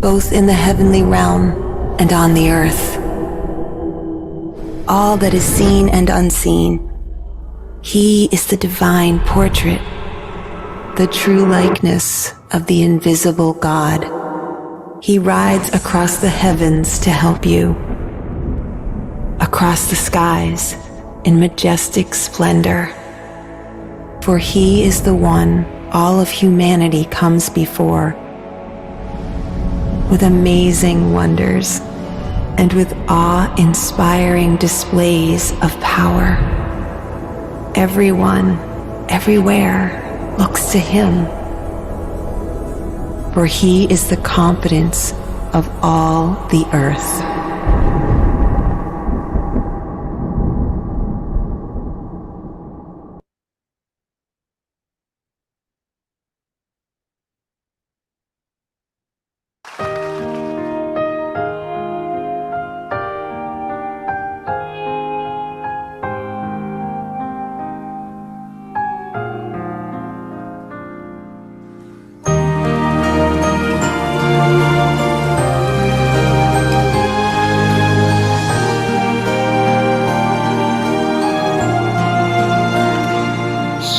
both in the heavenly realm and on the earth. All that is seen and unseen, he is the divine portrait, the true likeness of the invisible God. He rides across the heavens to help you, across the skies in majestic splendor. For he is the one all of humanity comes before, with amazing wonders and with awe-inspiring displays of power. Everyone, everywhere, looks to him, for he is the confidence of all the earth.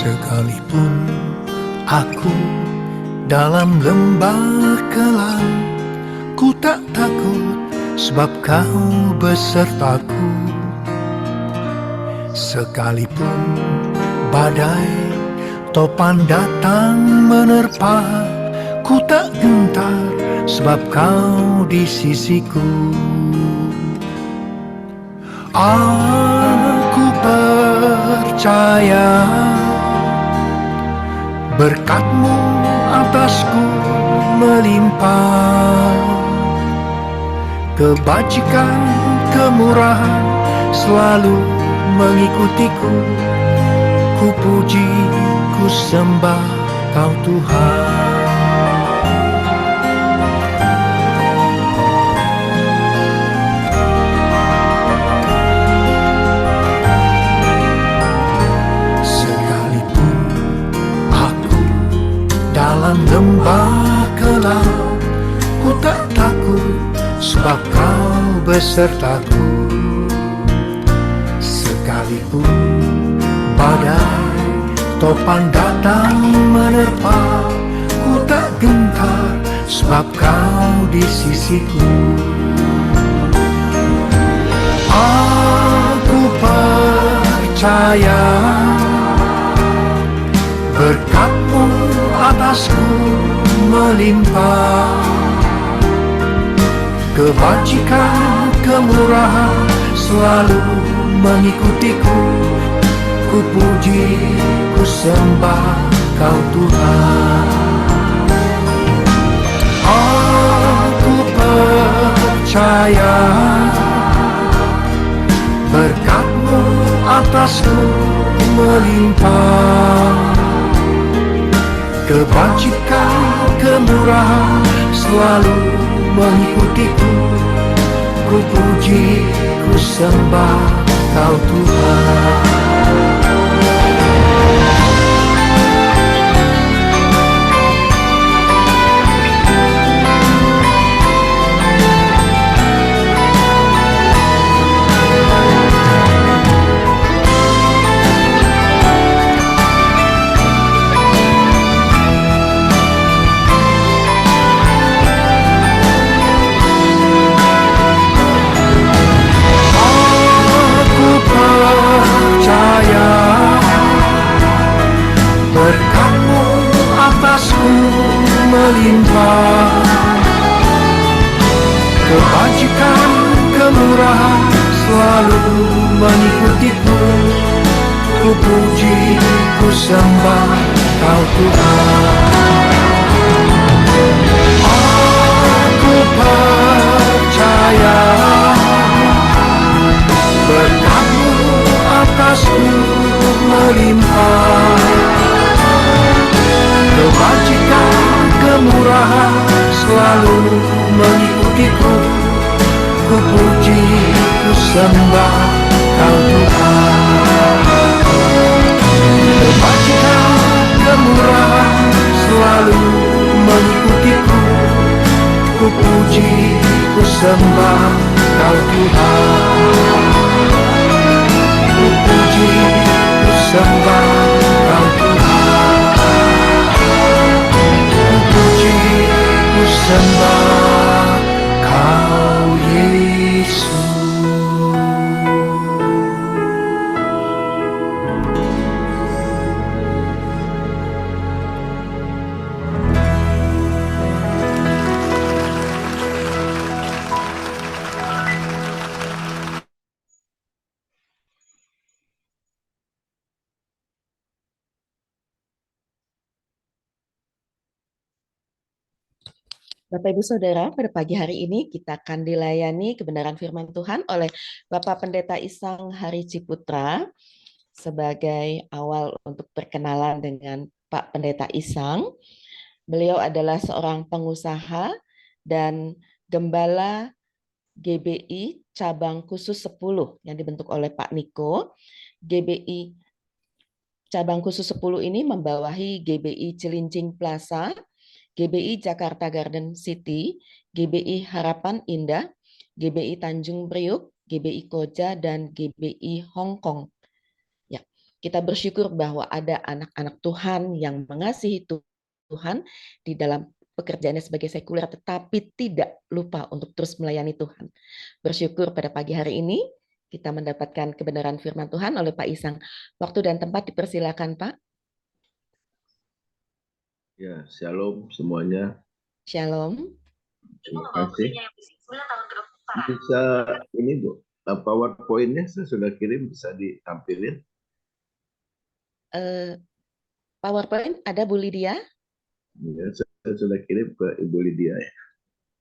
Sekalipun aku dalam lembah kelam, ku tak takut sebab kau besertaku. Sekalipun badai topan datang menerpa, ku tak gentar sebab kau di sisiku. Aku percaya berkat-Mu atasku melimpah, kebajikan, kemurahan selalu mengikutiku. Ku puji, ku sembah Kau Tuhan. Dalam lembah kelam, ku tak takut sebab Kau besertaku. Sekalipun badai topan datang menerpa, ku tak gentar sebab Kau di sisiku. Aku percaya berkat-Mu atasku melimpah, kebajikan, kemurahan selalu mengikutiku. Ku puji, ku sembah Kau Tuhan. Aku percaya berkat-Mu atasku melimpah, kebajikan, kemurahan selalu mengikutiku. Ku puji, ku sembah Kau Tuhan. Berkat-Mu atasku melimpah, kebajikan, kemurahan selalu mengikutiku. Ku puji, ku sembah Kau Tuhan. Aku percaya berkat-Mu atasku melimpah, kebajikan, kemurahan selalu mengikutiku. Ku puji, ku sembah Kau Tuhan. Kebajikan, kemurahan selalu mengikutiku. Ku ku puji, ku sembah Kau Tuhan. Ku puji, ku sembah Kau Tuhan. Ku puji, ku sembah Kau Yesus. Bapak Ibu Saudara, pada pagi hari ini kita akan dilayani kebenaran firman Tuhan oleh Bapak Pendeta Isang Hari Ciputra. Sebagai awal untuk perkenalan dengan Pak Pendeta Isang, beliau adalah seorang pengusaha dan gembala GBI Cabang Khusus 10 yang dibentuk oleh Pak Niko. GBI Cabang Khusus 10 ini membawahi GBI Cilincing Plaza, GBI Jakarta Garden City, GBI Harapan Indah, GBI Tanjung Priuk, GBI Koja, dan GBI Hong Kong. Ya, kita bersyukur bahwa ada anak-anak Tuhan yang mengasihi Tuhan di dalam pekerjaannya sebagai sekuler, tetapi tidak lupa untuk terus melayani Tuhan. Bersyukur pada pagi hari ini kita mendapatkan kebenaran firman Tuhan oleh Pak Isang. Waktu dan tempat dipersilakan, Pak. Ya, shalom semuanya. Shalom. Terima kasih. Bisa ini Bu, PowerPoint-nya saya sudah kirim, bisa ditampilin. PowerPoint ada Bu Lydia? Ya, saya sudah kirim ke Ibu Lydia ya.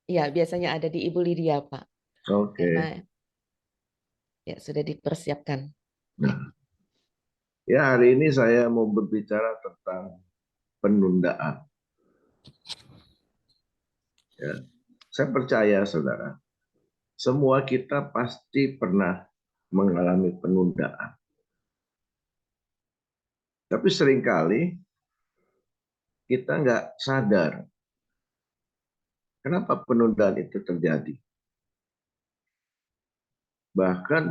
Iya, biasanya ada di Ibu Lydia, Pak. Oke. Karena ya sudah dipersiapkan. Nah, ya hari ini saya mau berbicara tentang penundaan. Ya, saya percaya saudara, semua kita pasti pernah mengalami penundaan. Tapi seringkali kita nggak sadar kenapa penundaan itu terjadi. Bahkan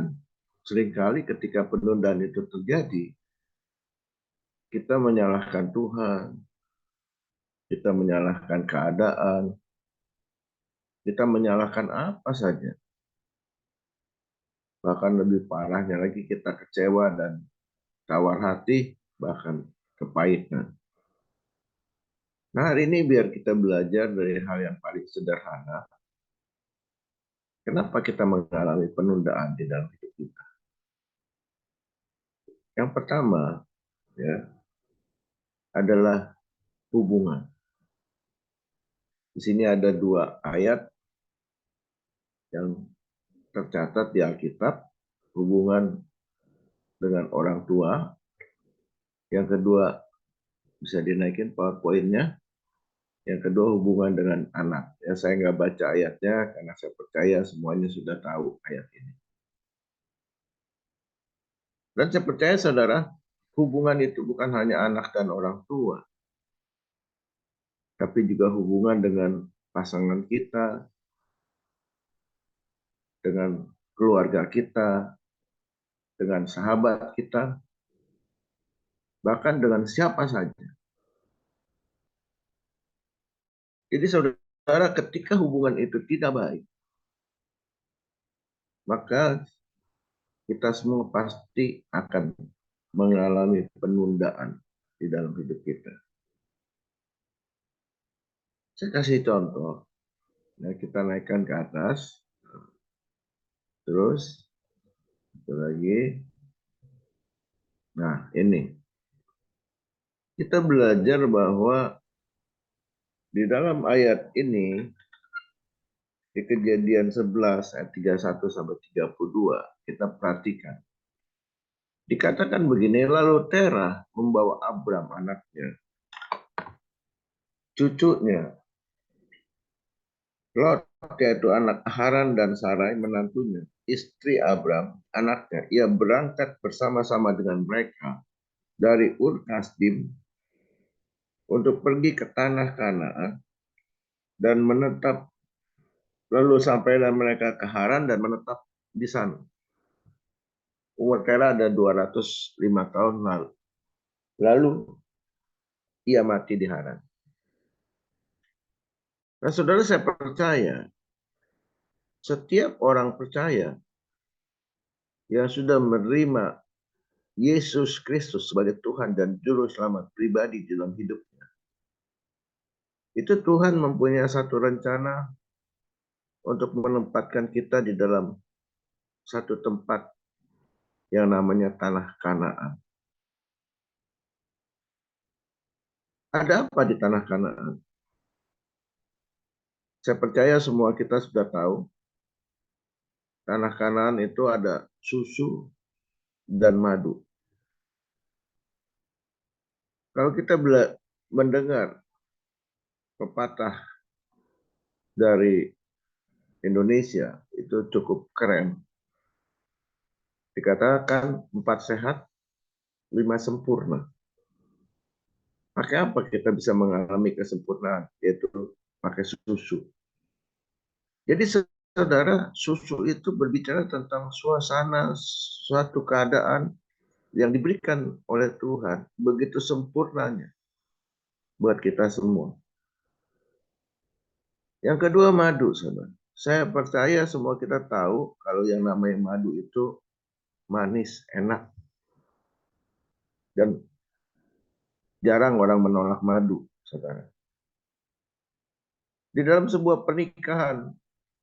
seringkali ketika penundaan itu terjadi, kita menyalahkan Tuhan, kita menyalahkan keadaan, kita menyalahkan apa saja. Bahkan lebih parahnya lagi kita kecewa dan tawar hati, bahkan kepahitan. Nah hari ini biar kita belajar dari hal yang paling sederhana. Kenapa kita mengalami penundaan di dalam hidup kita? Yang pertama ya adalah hubungan. Di sini ada 2 ayat yang tercatat di Alkitab, hubungan dengan orang tua. Yang kedua, bisa dinaikin PowerPoint-nya. Yang kedua, hubungan dengan anak. Ya, saya nggak baca ayatnya karena saya percaya semuanya sudah tahu ayat ini. Dan saya percaya saudara, hubungan itu bukan hanya anak dan orang tua, tapi juga hubungan dengan pasangan kita, dengan keluarga kita, dengan sahabat kita, bahkan dengan siapa saja. Jadi saudara, ketika hubungan itu tidak baik, maka kita semua pasti akan mengalami penundaan di dalam hidup kita. Saya kasih contoh. Nah, kita naikkan ke atas. Terus, satu lagi. Nah, ini. Kita belajar bahwa di dalam ayat ini, di Kejadian 11 ayat 31 sampai 32, kita perhatikan. Dikatakan begini, lalu Terah membawa Abram anaknya, cucunya, Lot yaitu anak Haran dan Sarai menantunya, istri Abram, anaknya. Ia berangkat bersama-sama dengan mereka dari Ur Kasdim untuk pergi ke tanah Kanaan dan menetap Lalu sampailah mereka ke Haran dan menetap di sana. Umur Tera ada 205 tahun lalu. Lalu ia mati di Haran. Nah, saudara, saya percaya setiap orang percaya yang sudah menerima Yesus Kristus sebagai Tuhan dan Juru Selamat pribadi di dalam hidupnya, itu Tuhan mempunyai satu rencana untuk menempatkan kita di dalam satu tempat yang namanya tanah Kanaan. Ada apa di tanah Kanaan? Saya percaya semua kita sudah tahu, tanah Kanaan itu ada susu dan madu. Kalau kita mendengar pepatah dari Indonesia, itu cukup keren. Dikatakan 4 sehat, 5 sempurna. Pakai apa kita bisa mengalami kesempurnaan? Yaitu pakai susu. Jadi saudara, susu itu berbicara tentang suasana, suatu keadaan yang diberikan oleh Tuhan begitu sempurnanya buat kita semua. Yang kedua, madu, saudara. Saya percaya semua kita tahu kalau yang namanya madu itu manis, enak. Dan jarang orang menolak madu, saudara. Di dalam sebuah pernikahan,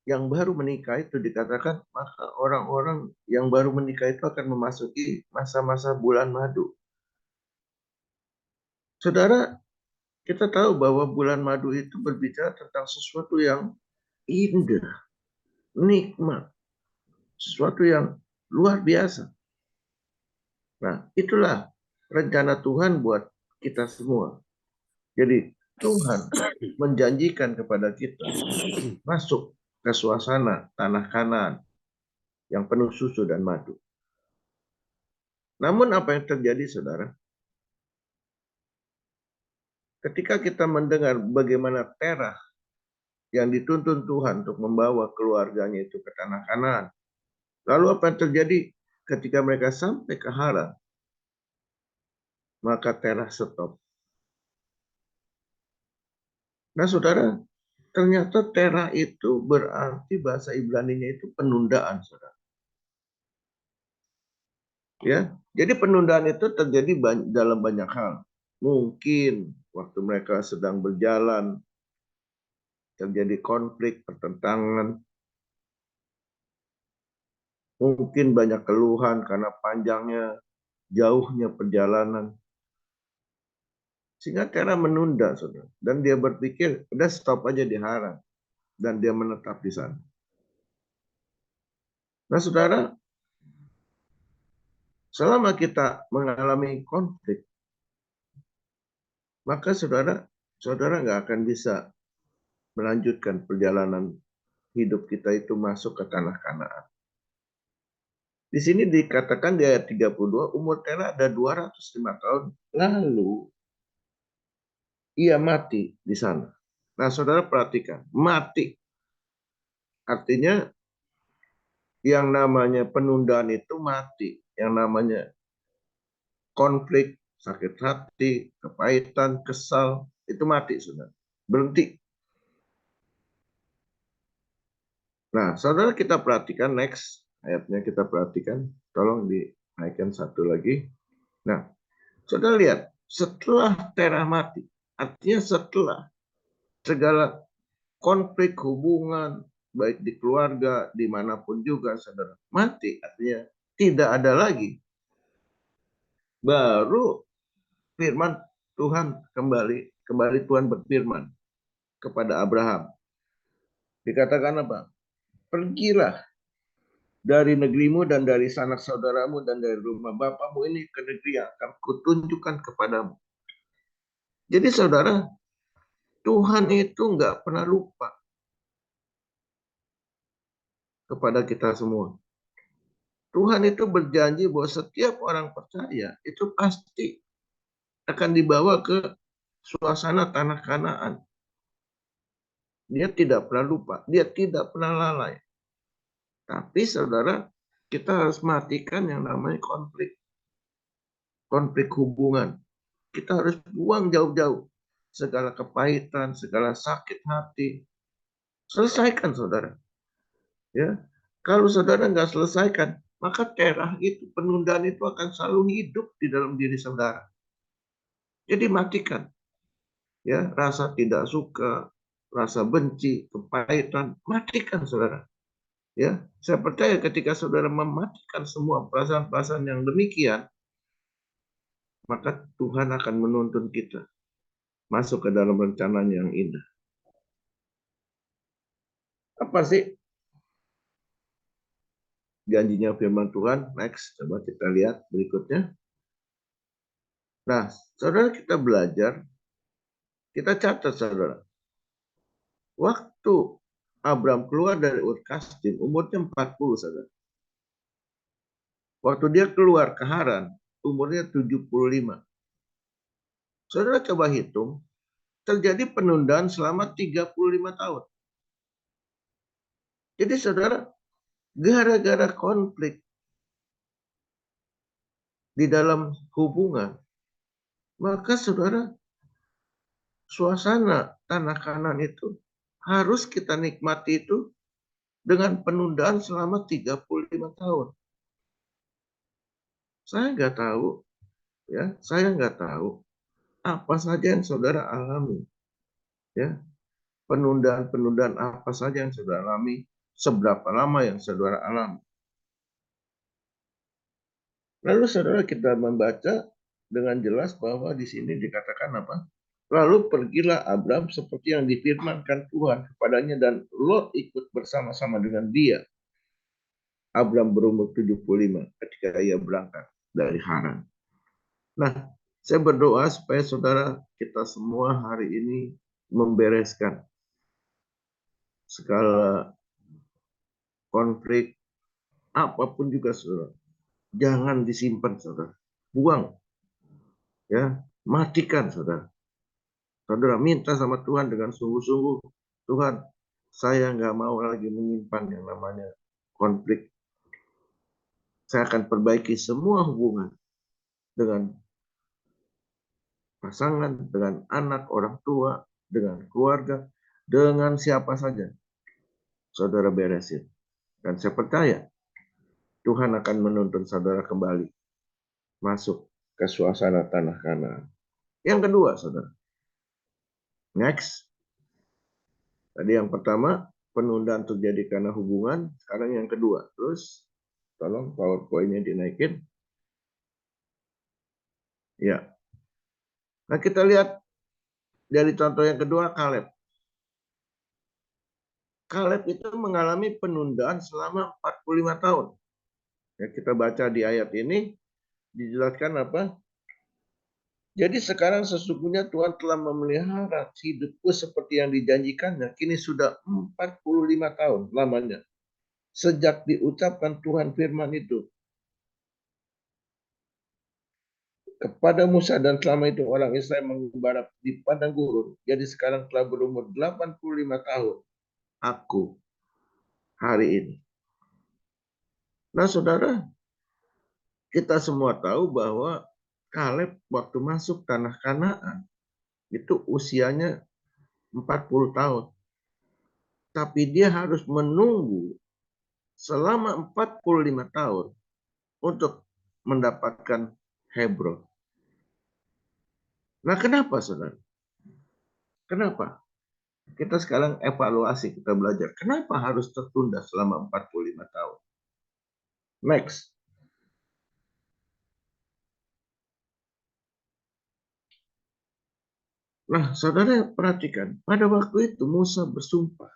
yang baru menikah itu dikatakan maka orang-orang yang baru menikah itu akan memasuki masa-masa bulan madu. Saudara, kita tahu bahwa bulan madu itu berbicara tentang sesuatu yang indah, nikmat, sesuatu yang luar biasa. Nah, itulah rencana Tuhan buat kita semua. Jadi Tuhan menjanjikan kepada kita masuk ke suasana tanah Kanaan yang penuh susu dan madu. Namun apa yang terjadi, saudara? Ketika kita mendengar bagaimana Terah yang dituntun Tuhan untuk membawa keluarganya itu ke tanah Kanaan, lalu apa yang terjadi ketika mereka sampai ke Haran? Maka Terah stop. Nah, saudara, ternyata Terah itu berarti bahasa Ibrani-nya itu penundaan, saudara. Ya, jadi penundaan itu terjadi dalam banyak hal. Mungkin waktu mereka sedang berjalan terjadi konflik, pertentangan. Mungkin banyak keluhan karena panjangnya, jauhnya perjalanan. Sehingga Terah menunda, saudara. Dan dia berpikir, udah stop aja di Haran. Dan dia menetap di sana. Nah, saudara, selama kita mengalami konflik, maka saudara nggak akan bisa melanjutkan perjalanan hidup kita itu masuk ke tanah Kanaan. Di sini dikatakan di ayat 32, umur Terah ada 205 tahun, lalu ia mati di sana. Nah, saudara perhatikan, mati. Artinya yang namanya penundaan itu mati. Yang namanya konflik, sakit hati, kepahitan, kesal, itu mati, saudara. Berhenti. Nah, saudara kita perhatikan next ayatnya, kita perhatikan. Tolong dinaikkan satu lagi. Nah, saudara lihat, setelah Terah mati, artinya setelah segala konflik hubungan, baik di keluarga, dimanapun juga, saudara, mati, artinya tidak ada lagi. Baru firman Tuhan kembali Tuhan berfirman kepada Abraham. Dikatakan apa? Pergilah dari negerimu dan dari sanak saudaramu dan dari rumah bapamu ini ke negeri yang akan kutunjukkan kepadamu. Jadi saudara, Tuhan itu nggak pernah lupa kepada kita semua. Tuhan itu berjanji bahwa setiap orang percaya itu pasti akan dibawa ke suasana tanah Kanaan. Dia tidak pernah lupa, dia tidak pernah lalai. Tapi saudara, kita harus matikan yang namanya konflik. Konflik hubungan. Kita harus buang jauh-jauh. Segala kepahitan, segala sakit hati. Selesaikan saudara. Ya, kalau saudara nggak selesaikan, maka terah itu, penundaan itu akan selalu hidup di dalam diri saudara. Jadi matikan. Ya, rasa tidak suka, rasa benci, kepahitan, matikan saudara. Ya, saya percaya ketika saudara mematikan semua perasaan-perasaan yang demikian, maka Tuhan akan menuntun kita masuk ke dalam rencananya yang indah. Apa sih janjinya firman Tuhan? Next, coba kita lihat berikutnya. Nah, saudara, kita belajar, kita catat saudara. Waktu Abraham keluar dari Ur Kasdim, umurnya 40 saudara. Waktu dia keluar ke Haran, umurnya 75. Saudara coba hitung, terjadi penundaan selama 35 tahun. Jadi saudara, gara-gara konflik di dalam hubungan, maka saudara, suasana tanah Kanan itu harus kita nikmati itu dengan penundaan selama 35 tahun. Saya nggak tahu, ya, saya nggak tahu apa saja yang saudara alami, ya, penundaan-penundaan apa saja yang saudara alami, seberapa lama yang saudara alami. Lalu saudara, kita membaca dengan jelas bahwa di sini dikatakan apa? Lalu pergilah Abraham seperti yang difirmankan Tuhan kepadanya dan Lot ikut bersama-sama dengan dia. Abraham berumur 75 ketika ia berangkat dari Haran. Nah, saya berdoa supaya saudara kita semua hari ini membereskan segala konflik apapun juga saudara. Jangan disimpan saudara. Buang. Ya, matikan saudara. Saudara minta sama Tuhan dengan sungguh-sungguh, Tuhan, saya nggak mau lagi menyimpan yang namanya konflik. Saya akan perbaiki semua hubungan dengan pasangan, dengan anak, orang tua, dengan keluarga, dengan siapa saja. Saudara beresin. Dan saya percaya Tuhan akan menuntun saudara kembali masuk ke suasana tanah Kanaan. Yang kedua, saudara. Next. Tadi yang pertama, penundaan terjadi karena hubungan. Sekarang yang kedua. Terus, tolong PowerPoint-nya dinaikin. Ya. Nah, kita lihat dari contoh yang kedua, Kaleb. Kaleb itu mengalami penundaan selama 45 tahun. Ya, kita baca di ayat ini, dijelaskan apa? Jadi sekarang sesungguhnya Tuhan telah memelihara hidupku seperti yang dijanjikannya. Kini sudah 45 tahun lamanya. Sejak diucapkan Tuhan firman itu kepada Musa dan selama itu orang Israel mengembara di padang gurun. Jadi sekarang telah berumur 85 tahun. Aku hari ini. Nah saudara, kita semua tahu bahwa Kaleb waktu masuk tanah Kanaan itu usianya 40 tahun. Tapi dia harus menunggu selama 45 tahun untuk mendapatkan Hebron. Nah, kenapa saudara? Kenapa? Kita sekarang evaluasi, kita belajar. Kenapa harus tertunda selama 45 tahun? Next. Nah, saudara perhatikan, pada waktu itu Musa bersumpah.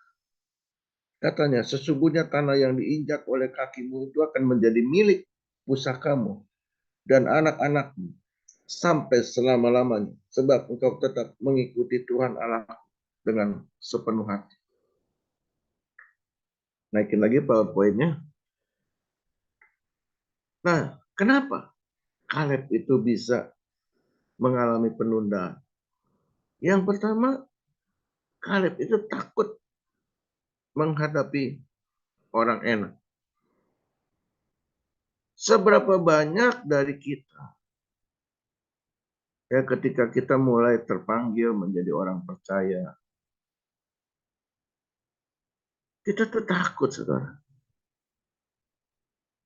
Katanya, sesungguhnya tanah yang diinjak oleh kakimu itu akan menjadi milik pusakamu dan anak-anakmu sampai selama-lamanya. Sebab engkau tetap mengikuti Tuhan Allah dengan sepenuh hati. Naikin lagi PowerPoint-nya. Nah, kenapa Kaleb itu bisa mengalami penundaan? Yang pertama, Kaleb itu takut menghadapi orang enak. Seberapa banyak dari kita ya ketika kita mulai terpanggil menjadi orang percaya, kita tuh takut, saudara.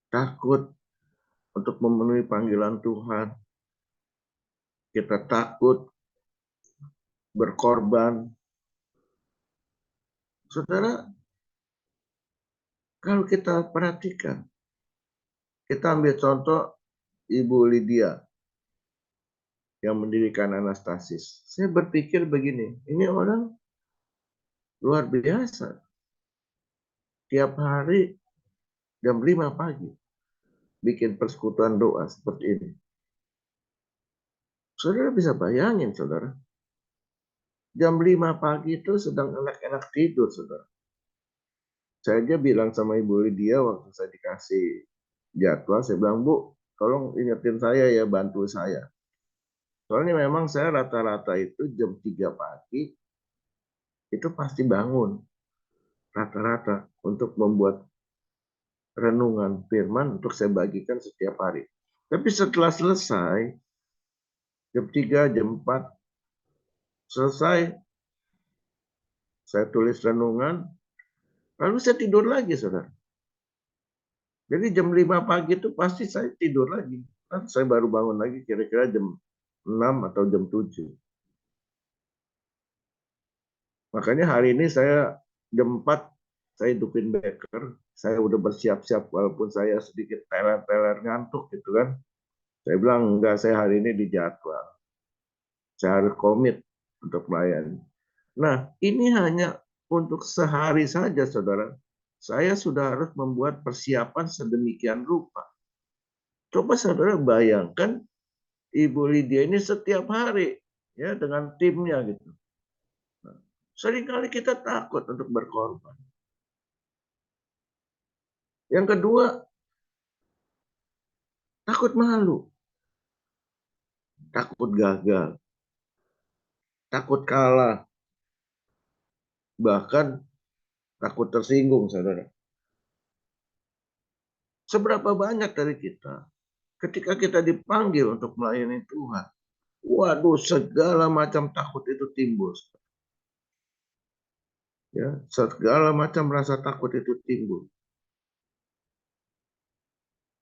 Takut untuk memenuhi panggilan Tuhan. Kita takut berkorban. Saudara, kalau kita perhatikan, kita ambil contoh Ibu Lydia yang mendirikan Anastasis. Saya berpikir begini, ini orang luar biasa. Tiap hari jam 5 pagi bikin persekutuan doa seperti ini. Saudara bisa bayangin, saudara. Jam 5 pagi itu sedang enak-enak tidur, saudara. Saya aja bilang sama Ibu Lydia waktu saya dikasih jadwal, saya bilang, Bu, tolong ingetin saya ya, bantu saya. Soalnya memang saya rata-rata itu jam 3 pagi, itu pasti bangun. Rata-rata untuk membuat renungan firman untuk saya bagikan setiap hari. Tapi setelah selesai, jam 3, jam 4, selesai, saya tulis renungan, lalu saya tidur lagi, saudara. Jadi jam 5 pagi itu pasti saya tidur lagi. Kan saya baru bangun lagi kira-kira jam 6 atau jam 7. Makanya hari ini saya jam 4, saya hidupin beker. Saya udah bersiap-siap walaupun saya sedikit teler-teler ngantuk gitu kan. Saya bilang, enggak, saya hari ini dijadwal. Saya harus komit untuk melayani. Nah, ini hanya untuk sehari saja, saudara. Saya sudah harus membuat persiapan sedemikian rupa. Coba saudara bayangkan Ibu Lydia ini setiap hari ya dengan timnya gitu. Nah, seringkali kita takut untuk berkorban. Yang kedua, takut malu, takut gagal, takut kalah, bahkan takut tersinggung, saudara. Seberapa banyak dari kita ketika kita dipanggil untuk melayani Tuhan, waduh, segala macam takut itu timbul. Ya, segala macam rasa takut itu timbul.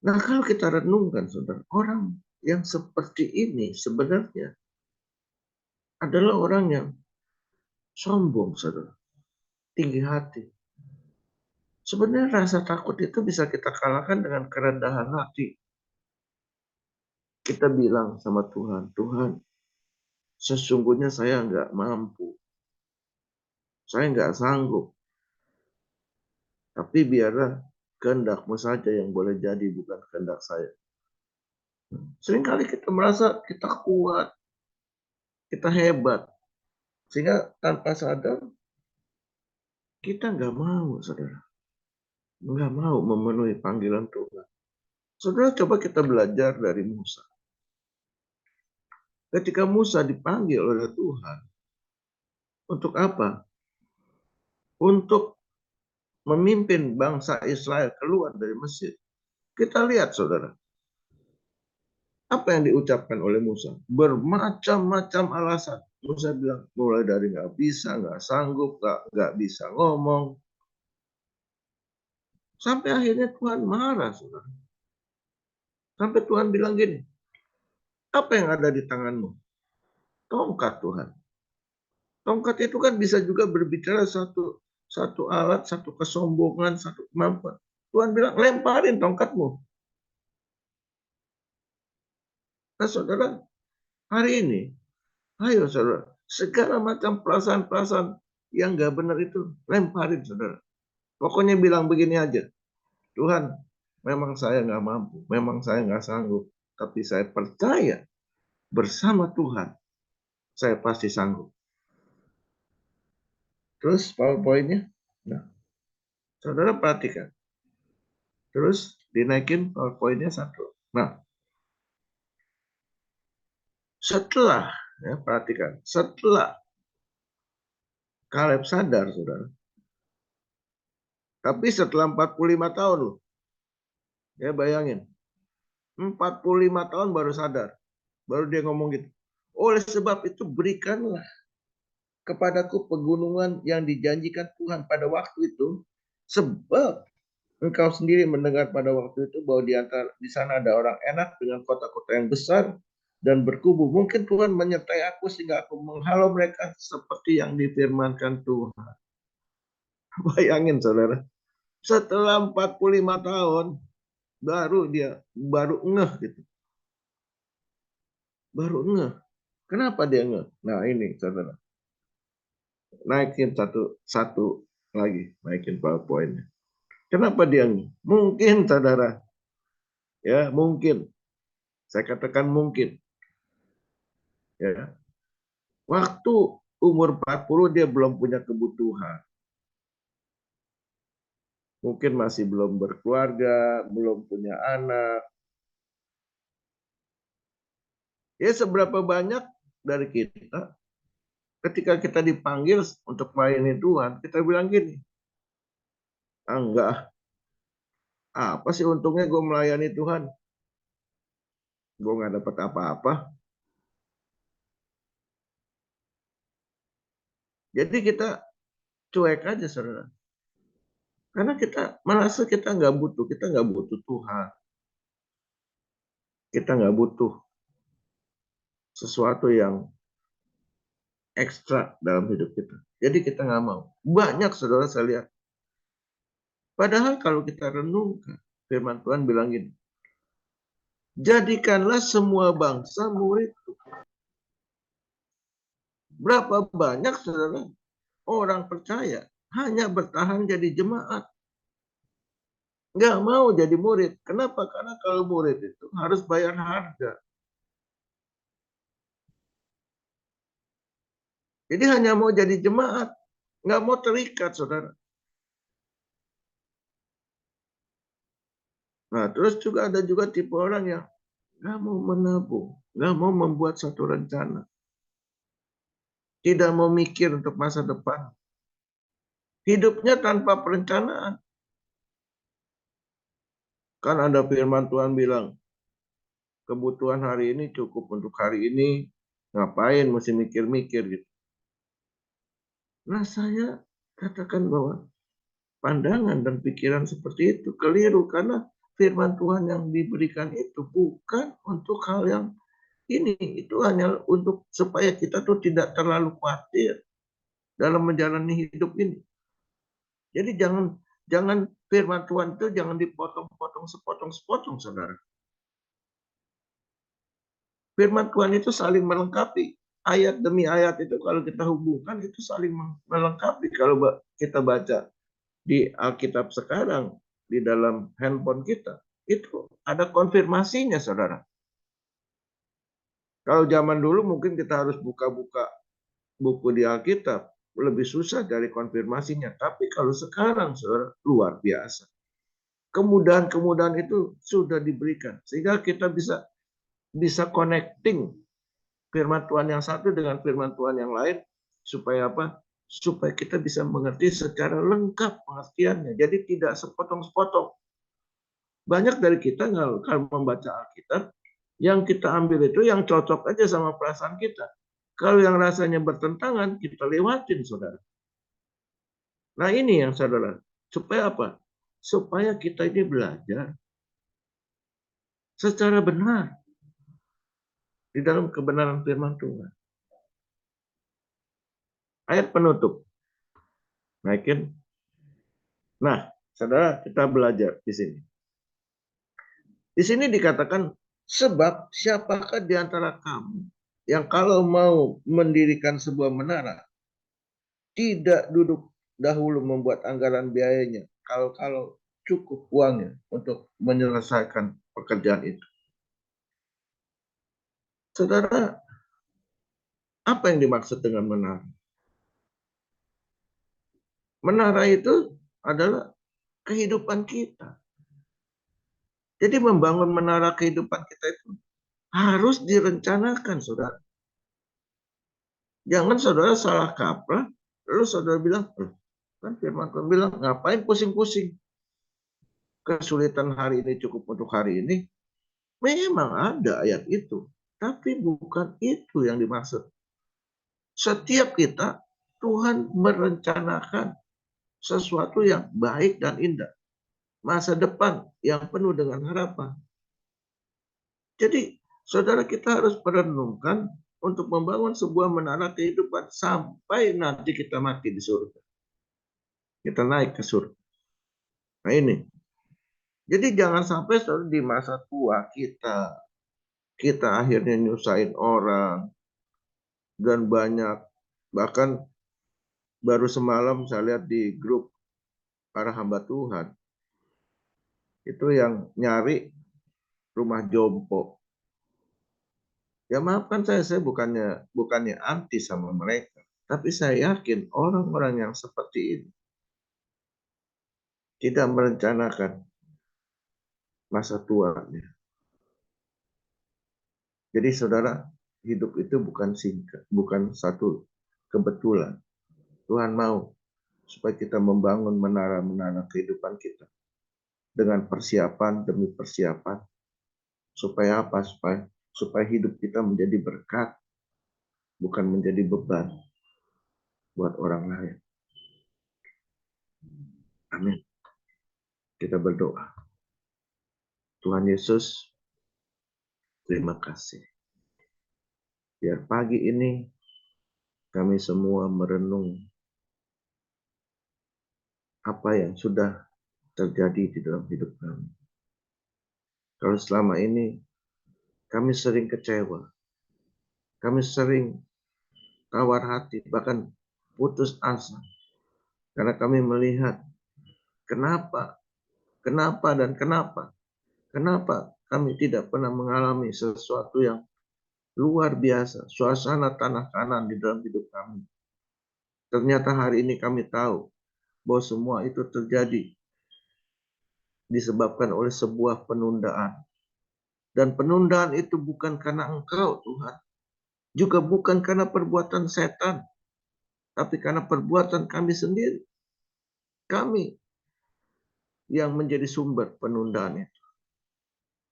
Nah, kalau kita renungkan, saudara, orang yang seperti ini sebenarnya adalah orang yang sombong, saudara, tinggi hati. Sebenarnya rasa takut itu bisa kita kalahkan dengan kerendahan hati. Kita bilang sama Tuhan, Tuhan, sesungguhnya saya nggak mampu. Saya nggak sanggup. Tapi biarlah kehendak-Mu saja yang boleh jadi, bukan kehendak saya. Seringkali kita merasa kita kuat, kita hebat. Sehingga tanpa sadar, kita nggak mau, saudara. Nggak mau memenuhi panggilan Tuhan. Saudara, coba kita belajar dari Musa. Ketika Musa dipanggil oleh Tuhan, untuk apa? Untuk memimpin bangsa Israel keluar dari Mesir. Kita lihat, saudara. Apa yang diucapkan oleh Musa? Bermacam-macam alasan. Musa bilang, mulai dari nggak bisa, nggak sanggup, nggak bisa ngomong. Sampai akhirnya Tuhan marah, saudara. Sampai Tuhan bilang gini, apa yang ada di tanganmu? Tongkat, Tuhan. Tongkat itu kan bisa juga berbicara satu alat, satu kesombongan, satu kemampuan. Tuhan bilang, lemparin tongkatmu. Nah, saudara, hari ini, ayo saudara, segala macam perasaan-perasaan yang nggak benar itu, lemparin, saudara. Pokoknya bilang begini aja, Tuhan, memang saya nggak mampu, memang saya nggak sanggup, tapi saya percaya bersama Tuhan, saya pasti sanggup. Terus PowerPoint-nya, nah, saudara perhatikan. Terus dinaikin PowerPoint-nya satu. Nah, setelah, ya, perhatikan, setelah Kaleb sadar, saudara, Tapi setelah 45 tahun loh. Ya bayangin. 45 tahun baru sadar. Baru dia ngomong gitu. Oleh sebab itu berikanlah kepadaku pegunungan yang dijanjikan Tuhan pada waktu itu. Sebab engkau sendiri mendengar pada waktu itu bahwa di sana ada orang enak dengan kota-kota yang besar dan berkubu. Mungkin Tuhan menyertai aku sehingga aku menghalau mereka seperti yang difirmankan Tuhan. Bayangin saudara. Setelah 45 tahun baru ngeh gitu. Baru ngeh. Kenapa dia ngeh? Nah ini saudara. Naikin satu lagi. Naikin PowerPoint-nya. Kenapa dia ngeh? Mungkin saudara. Ya mungkin. Saya katakan mungkin. Ya. Waktu umur 40 dia belum punya kebutuhan. Mungkin masih belum berkeluarga, belum punya anak. Ya seberapa banyak dari kita ketika kita dipanggil untuk melayani Tuhan, kita bilang gini, enggak, apa sih untungnya gue melayani Tuhan? Gue nggak dapat apa-apa. Jadi kita cuek aja, saudara. Karena kita merasa kita nggak butuh Tuhan. Kita nggak butuh sesuatu yang ekstra dalam hidup kita. Jadi kita nggak mau. Banyak saudara saya lihat. Padahal kalau kita renungkan, firman Tuhan bilang gini, jadikanlah semua bangsa muridku. Berapa banyak saudara orang percaya hanya bertahan jadi jemaat. Nggak mau jadi murid. Kenapa? Karena kalau murid itu harus bayar harga. Jadi hanya mau jadi jemaat. Nggak mau terikat, saudara. Nah, terus juga ada juga tipe orang yang nggak mau menabung. Nggak mau membuat satu rencana. Tidak mau mikir untuk masa depan. Hidupnya tanpa perencanaan. Kan ada firman Tuhan bilang, kebutuhan hari ini cukup untuk hari ini. Ngapain mesti mikir-mikir gitu. Nah, saya katakan bahwa pandangan dan pikiran seperti itu keliru karena firman Tuhan yang diberikan itu bukan untuk hal yang ini, itu hanya untuk supaya kita tuh tidak terlalu khawatir dalam menjalani hidup ini. Jadi jangan firman Tuhan itu jangan dipotong-potong sepotong-sepotong, saudara. Firman Tuhan itu saling melengkapi. Ayat demi ayat itu kalau kita hubungkan itu saling melengkapi. Kalau kita baca di Alkitab sekarang, di dalam handphone kita, itu ada konfirmasinya, saudara. Kalau zaman dulu mungkin kita harus buka-buka buku di Alkitab, lebih susah dari konfirmasinya. Tapi kalau sekarang, saudara, luar biasa. Kemudahan-kemudahan itu sudah diberikan. Sehingga kita bisa connecting firman Tuhan yang satu dengan firman Tuhan yang lain. Supaya apa? Supaya kita bisa mengerti secara lengkap pengertiannya. Jadi tidak sepotong-sepotong. Banyak dari kita kalau membaca Alkitab, yang kita ambil itu yang cocok aja sama perasaan kita. Kalau yang rasanya bertentangan, kita lewatin, saudara. Nah ini yang saudara. Supaya apa? Supaya kita ini belajar secara benar di dalam kebenaran firman Tuhan. Ayat penutup. Naikin. Nah, saudara, kita belajar di sini. Di sini dikatakan, sebab siapakah di antara kamu yang kalau mau mendirikan sebuah menara, tidak duduk dahulu membuat anggaran biayanya, kalau cukup uangnya untuk menyelesaikan pekerjaan itu. Saudara, apa yang dimaksud dengan menara? Menara itu adalah kehidupan kita. Jadi membangun menara kehidupan kita itu harus direncanakan, saudara. Jangan saudara salah kaprah, lalu saudara bilang, Kan firman Tuhan bilang, ngapain pusing-pusing? Kesulitan hari ini cukup untuk hari ini. Memang ada ayat itu. Tapi bukan itu yang dimaksud. Setiap kita, Tuhan merencanakan sesuatu yang baik dan indah. Masa depan yang penuh dengan harapan. Jadi, saudara, kita harus merenungkan untuk membangun sebuah menara kehidupan sampai nanti kita mati di surga. Kita naik ke surga. Nah ini. Jadi jangan sampai di masa tua kita akhirnya nyusahin orang dan banyak, bahkan baru semalam saya lihat di grup para hamba Tuhan itu yang nyari rumah jompo. Ya maafkan saya bukannya anti sama mereka, tapi saya yakin orang-orang yang seperti ini tidak merencanakan masa tuanya. Jadi saudara, hidup itu bukan singkat, bukan satu kebetulan. Tuhan mau supaya kita membangun menara-menara kehidupan kita dengan persiapan demi persiapan. Supaya apa? Supaya hidup kita menjadi berkat, bukan menjadi beban buat orang lain. Amin. Kita berdoa. Tuhan Yesus, terima kasih. Biar pagi ini kami semua merenung apa yang sudah terjadi di dalam hidup kami. Kalau selama ini kami sering kecewa, kami sering tawar hati, bahkan putus asa. Karena kami melihat kenapa kami tidak pernah mengalami sesuatu yang luar biasa, suasana tanah Kanaan di dalam hidup kami. Ternyata hari ini kami tahu bahwa semua itu terjadi disebabkan oleh sebuah penundaan. Dan penundaan itu bukan karena Engkau, Tuhan. Juga bukan karena perbuatan setan, tapi karena perbuatan kami sendiri. Kami yang menjadi sumber penundaan itu.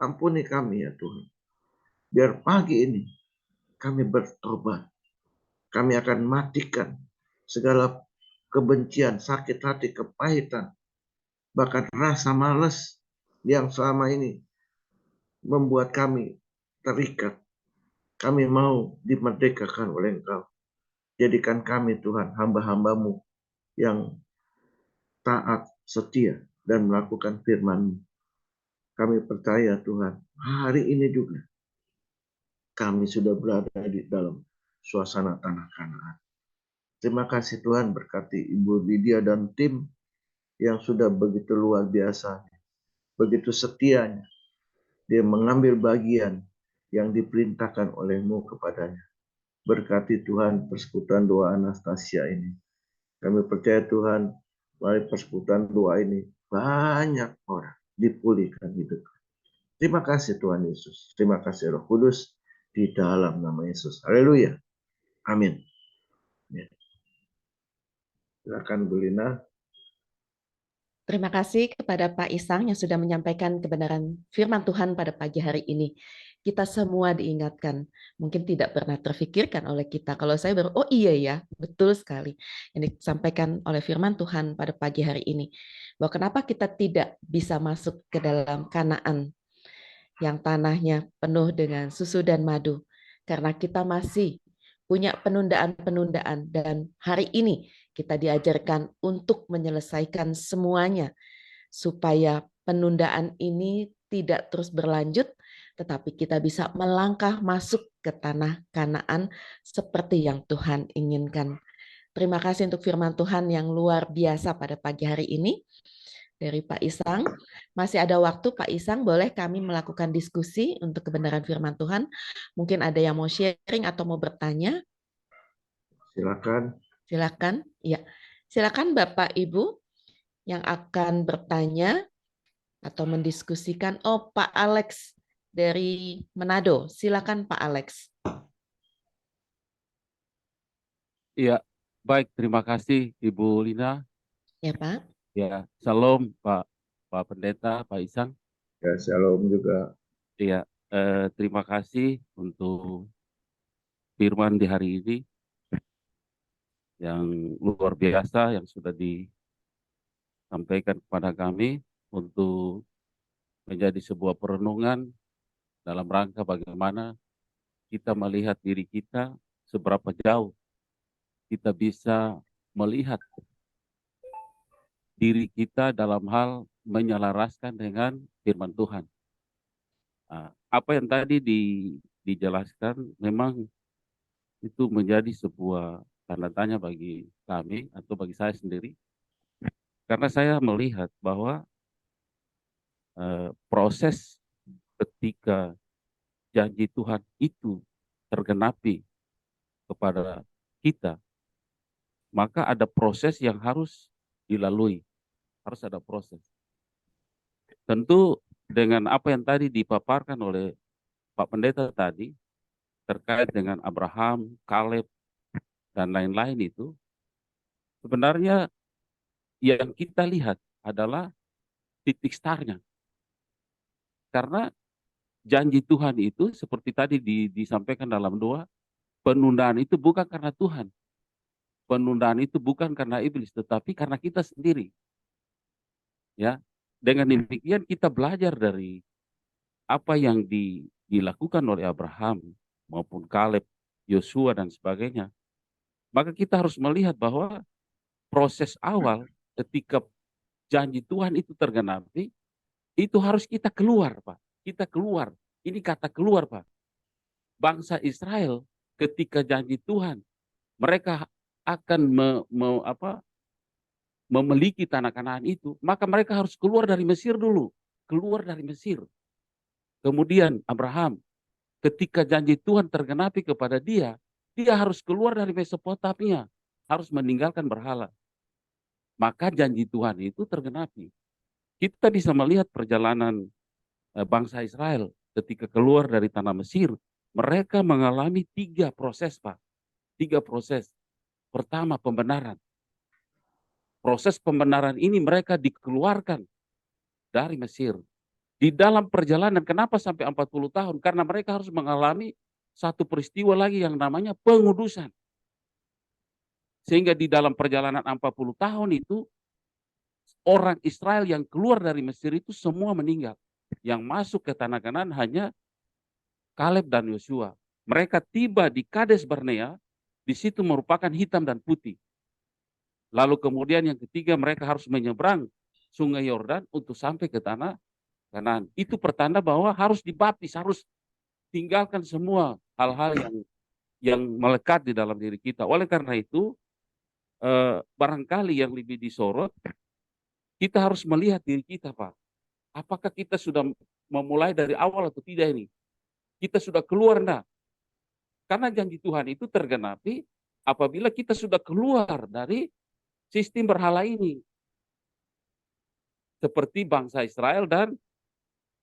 Ampuni kami ya Tuhan. Biar pagi ini kami bertobat. Kami akan matikan segala kebencian, sakit hati, kepahitan, bahkan rasa malas yang selama ini membuat kami terikat. Kami mau dimerdekakan oleh Engkau. Jadikan kami Tuhan, hamba-hamba-Mu yang taat, setia, dan melakukan firman-Mu. Kami percaya Tuhan, hari ini juga kami sudah berada di dalam suasana tanah Kanaan. Terima kasih Tuhan, berkati Ibu Lydia dan tim yang sudah begitu luar biasa, begitu setianya. Dia mengambil bagian yang diperintahkan oleh-Mu kepadanya. Berkati Tuhan persekutuan doa Anastasia ini. Kami percaya Tuhan, melalui persekutuan doa ini, banyak orang dipulihkan hidup. Terima kasih Tuhan Yesus. Terima kasih Roh Kudus di dalam nama Yesus. Haleluya. Amin. Silakan Bu Lina. Terima kasih kepada Pak Isang yang sudah menyampaikan kebenaran firman Tuhan pada pagi hari ini. Kita semua diingatkan, mungkin tidak pernah terfikirkan oleh kita. Kalau saya baru, oh iya ya, betul sekali. Yang disampaikan oleh firman Tuhan pada pagi hari ini. Bahwa kenapa kita tidak bisa masuk ke dalam Kanaan yang tanahnya penuh dengan susu dan madu. Karena kita masih punya penundaan-penundaan dan hari ini kita diajarkan untuk menyelesaikan semuanya supaya penundaan ini tidak terus berlanjut tetapi kita bisa melangkah masuk ke tanah Kanaan seperti yang Tuhan inginkan. Terima kasih untuk firman Tuhan yang luar biasa pada pagi hari ini dari Pak Isang. Masih ada waktu Pak Isang, boleh kami melakukan diskusi untuk kebenaran firman Tuhan. Mungkin ada yang mau sharing atau mau bertanya. Silakan. Silakan. Ya. Silakan Bapak Ibu yang akan bertanya atau mendiskusikan. Oh, Pak Alex dari Manado. Silakan Pak Alex. Iya, baik. Terima kasih Ibu Lina. Ya, Pak. Ya, Shalom Pak Pendeta, Pak Isang. Ya, shalom juga. Ya, terima kasih untuk firman di hari ini yang luar biasa yang sudah disampaikan kepada kami untuk menjadi sebuah perenungan dalam rangka bagaimana kita melihat diri kita, seberapa jauh kita bisa melihat diri kita dalam hal menyelaraskan dengan firman Tuhan. Apa yang tadi dijelaskan memang itu menjadi sebuah tanda tanya bagi kami atau bagi saya sendiri, karena saya melihat bahwa proses ketika janji Tuhan itu tergenapi kepada kita, maka ada proses yang harus dilalui, harus ada proses. Tentu dengan apa yang tadi dipaparkan oleh Pak Pendeta tadi terkait dengan Abraham, Kaleb, dan lain-lain itu, sebenarnya yang kita lihat adalah titik startnya. Karena janji Tuhan itu seperti tadi disampaikan dalam doa, penundaan itu bukan karena Tuhan. Penundaan itu bukan karena iblis, tetapi karena kita sendiri. Ya, dengan demikian kita belajar dari apa yang dilakukan oleh Abraham maupun Kaleb, Yosua dan sebagainya. Maka kita harus melihat bahwa proses awal ketika janji Tuhan itu tergenapi, itu harus kita keluar, Pak. Kita keluar. Ini kata keluar, Pak. Bangsa Israel ketika janji Tuhan, mereka akan memiliki tanah Kanaan itu, maka mereka harus keluar dari Mesir dulu. Keluar dari Mesir. Kemudian Abraham, ketika janji Tuhan tergenapi kepada dia harus keluar dari Mesopotamia, harus meninggalkan berhala. Maka janji Tuhan itu tergenapi. Kita bisa melihat perjalanan bangsa Israel ketika keluar dari tanah Mesir, mereka mengalami 3 proses, Pak. 3 proses. Pertama, pembenaran. Proses pembenaran ini mereka dikeluarkan dari Mesir. Di dalam perjalanan, kenapa sampai 40 tahun? Karena mereka harus mengalami satu peristiwa lagi yang namanya pengudusan. Sehingga di dalam perjalanan 40 tahun itu, orang Israel yang keluar dari Mesir itu semua meninggal. Yang masuk ke tanah Kanaan hanya Kaleb dan Yosua. Mereka tiba di Kades Barnea, di situ merupakan hitam dan putih. Lalu kemudian yang ketiga, mereka harus menyeberang Sungai Yordan untuk sampai ke tanah Kanaan. Itu pertanda bahwa harus dibaptis, harus tinggalkan semua hal-hal yang melekat di dalam diri kita. Oleh karena itu, barangkali yang lebih disorot, kita harus melihat diri kita, Pak. Apakah kita sudah memulai dari awal atau tidak ini? Kita sudah keluar enggak? Karena janji Tuhan itu tergenapi apabila kita sudah keluar dari sistem berhala ini. Seperti bangsa Israel dan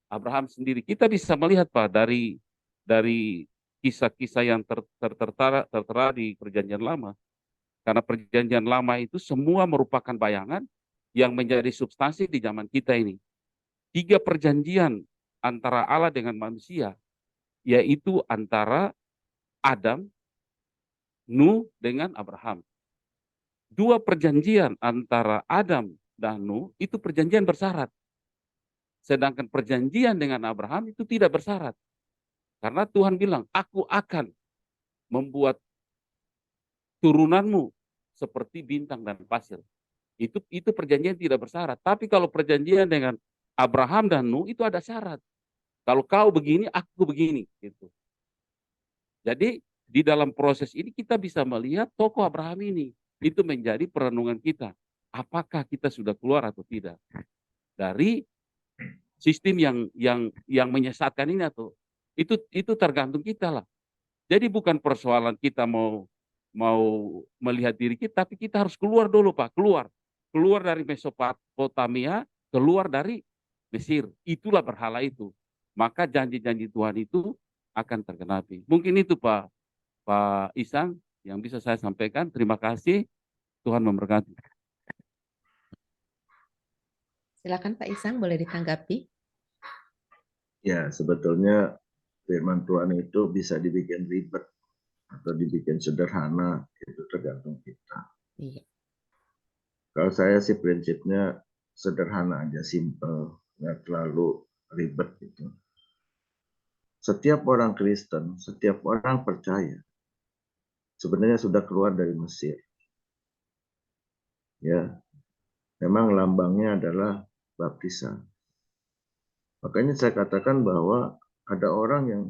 Abraham sendiri. Kita bisa melihat, Pak, dari kisah-kisah yang tertera di Perjanjian Lama. Karena Perjanjian Lama itu semua merupakan bayangan yang menjadi substansi di zaman kita ini. 3 perjanjian antara Allah dengan manusia, yaitu antara Adam, Nuh dengan Abraham. 2 perjanjian antara Adam dan Nuh itu perjanjian bersyarat. Sedangkan perjanjian dengan Abraham itu tidak bersyarat. Karena Tuhan bilang, aku akan membuat turunanmu seperti bintang dan pasir. Itu perjanjian tidak bersyarat. Tapi kalau perjanjian dengan Abraham dan Nuh itu ada syarat. Kalau kau begini, aku begini. Gitu. Jadi di dalam proses ini kita bisa melihat tokoh Abraham ini. Itu menjadi perenungan kita. Apakah kita sudah keluar atau tidak dari sistem yang menyesatkan ini, atau itu tergantung kita lah. Jadi bukan persoalan kita mau melihat diri kita, tapi kita harus keluar dulu, Pak. Keluar dari Mesopotamia, keluar dari Mesir. Itulah berhala itu. Maka janji-janji Tuhan itu akan tergenapi. Mungkin itu Pak Isang yang bisa saya sampaikan. Terima kasih. Tuhan memberkati. Silakan Pak Isang, boleh ditanggapi. Ya, sebetulnya firman Tuhan itu bisa dibikin ribet atau dibikin sederhana, itu tergantung kita. Iya. Kalau saya sih prinsipnya sederhana aja, simple, nggak terlalu ribet gitu. Setiap orang Kristen, setiap orang percaya, sebenarnya sudah keluar dari Mesir. Ya, memang lambangnya adalah baptisan. Makanya saya katakan bahwa ada orang yang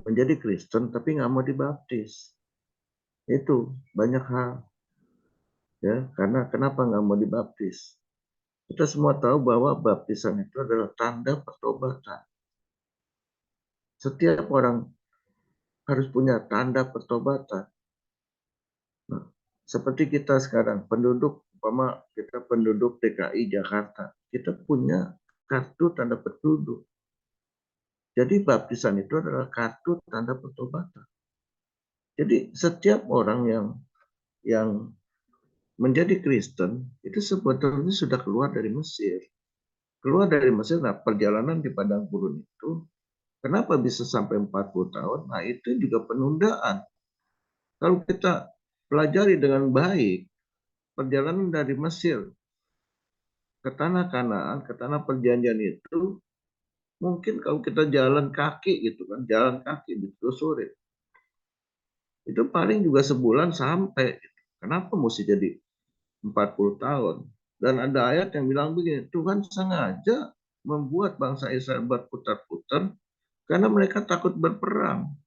menjadi Kristen tapi nggak mau dibaptis. Itu banyak hal. Ya, karena kenapa nggak mau dibaptis? Kita semua tahu bahwa baptisan itu adalah tanda pertobatan. Setiap orang harus punya tanda pertobatan. Nah, seperti kita sekarang, kita penduduk DKI Jakarta, kita punya kartu tanda penduduk. Jadi baptisan itu adalah kartu tanda pertobatan. Jadi setiap orang yang menjadi Kristen itu sebetulnya sudah keluar dari Mesir. Keluar dari Mesir, nah perjalanan di padang gurun itu kenapa bisa sampai 40 tahun? Nah itu juga penundaan. Kalau kita pelajari dengan baik, perjalanan dari Mesir ke tanah Kanaan, ke tanah perjanjian itu, mungkin kalau kita jalan kaki gitu kan, jalan kaki ditelusuri, itu paling juga sebulan sampai. Kenapa mesti jadi 40 tahun? Dan ada ayat yang bilang begini, Tuhan sengaja membuat bangsa Israel berputar-putar karena mereka takut berperang.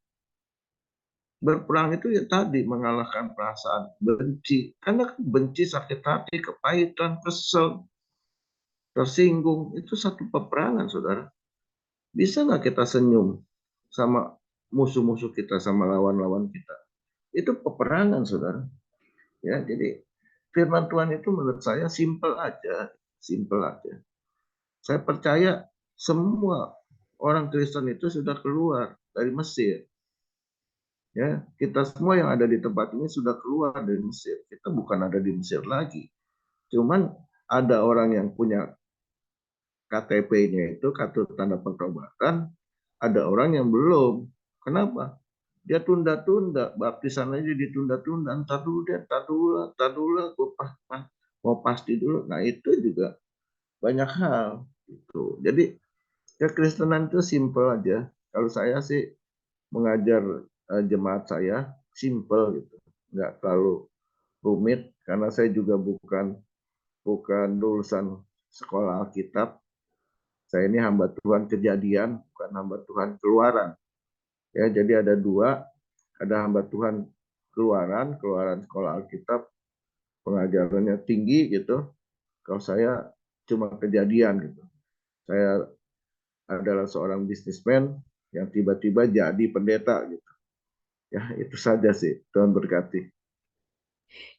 Berperang itu ya tadi mengalahkan perasaan benci. Karena benci, sakit hati, kepahitan, kesel, tersinggung. Itu satu peperangan, saudara. Bisa nggak kita senyum sama musuh-musuh kita, sama lawan-lawan kita? Itu peperangan, saudara. Ya, jadi firman Tuhan itu menurut saya simple aja. Simple aja. Saya percaya semua orang Kristen itu sudah keluar dari Mesir. Ya, kita semua yang ada di tempat ini sudah keluar dari Mesir. Kita bukan ada di Mesir lagi. Cuman ada orang yang punya KTP-nya itu, kartu tanda pertobatan, ada orang yang belum. Kenapa? Dia tunda-tunda, baptisan aja ditunda-tunda. Entar dulu deh, entar dulu, mau pasti dulu. Nah itu juga banyak hal. Gitu. Jadi kekristenan itu simple aja. Kalau saya sih mengajar jemaat saya simple gitu, nggak terlalu rumit karena saya juga bukan lulusan sekolah Alkitab. Saya ini hamba Tuhan Kejadian, bukan hamba Tuhan Keluaran. Ya, jadi ada dua, ada hamba Tuhan Keluaran sekolah Alkitab, pengajarannya tinggi gitu. Kalau saya cuma Kejadian gitu. Saya adalah seorang bisnismen yang tiba-tiba jadi pendeta gitu. Ya, itu saja sih. Tuhan berkati.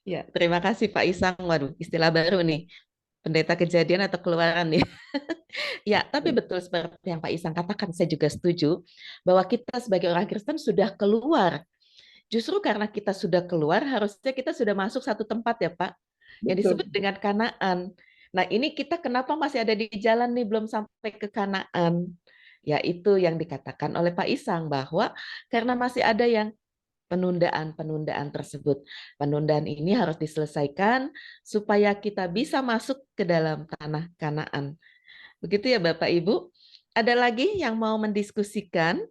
Ya, terima kasih Pak Isang. Waduh, istilah baru nih. Pendeta kejadian atau keluaran ya. Ya, tapi betul seperti yang Pak Isang katakan, saya juga setuju bahwa kita sebagai orang Kristen sudah keluar. Justru karena kita sudah keluar, harusnya kita sudah masuk satu tempat ya Pak, yang disebut Betul. dengan Kanaan. Nah, ini kita kenapa masih ada di jalan nih, belum sampai ke Kanaan? Ya, itu yang dikatakan oleh Pak Isang bahwa karena masih ada yang penundaan-penundaan tersebut. Penundaan ini harus diselesaikan supaya kita bisa masuk ke dalam tanah Kanaan. Begitu ya Bapak Ibu. Ada lagi yang mau mendiskusikan?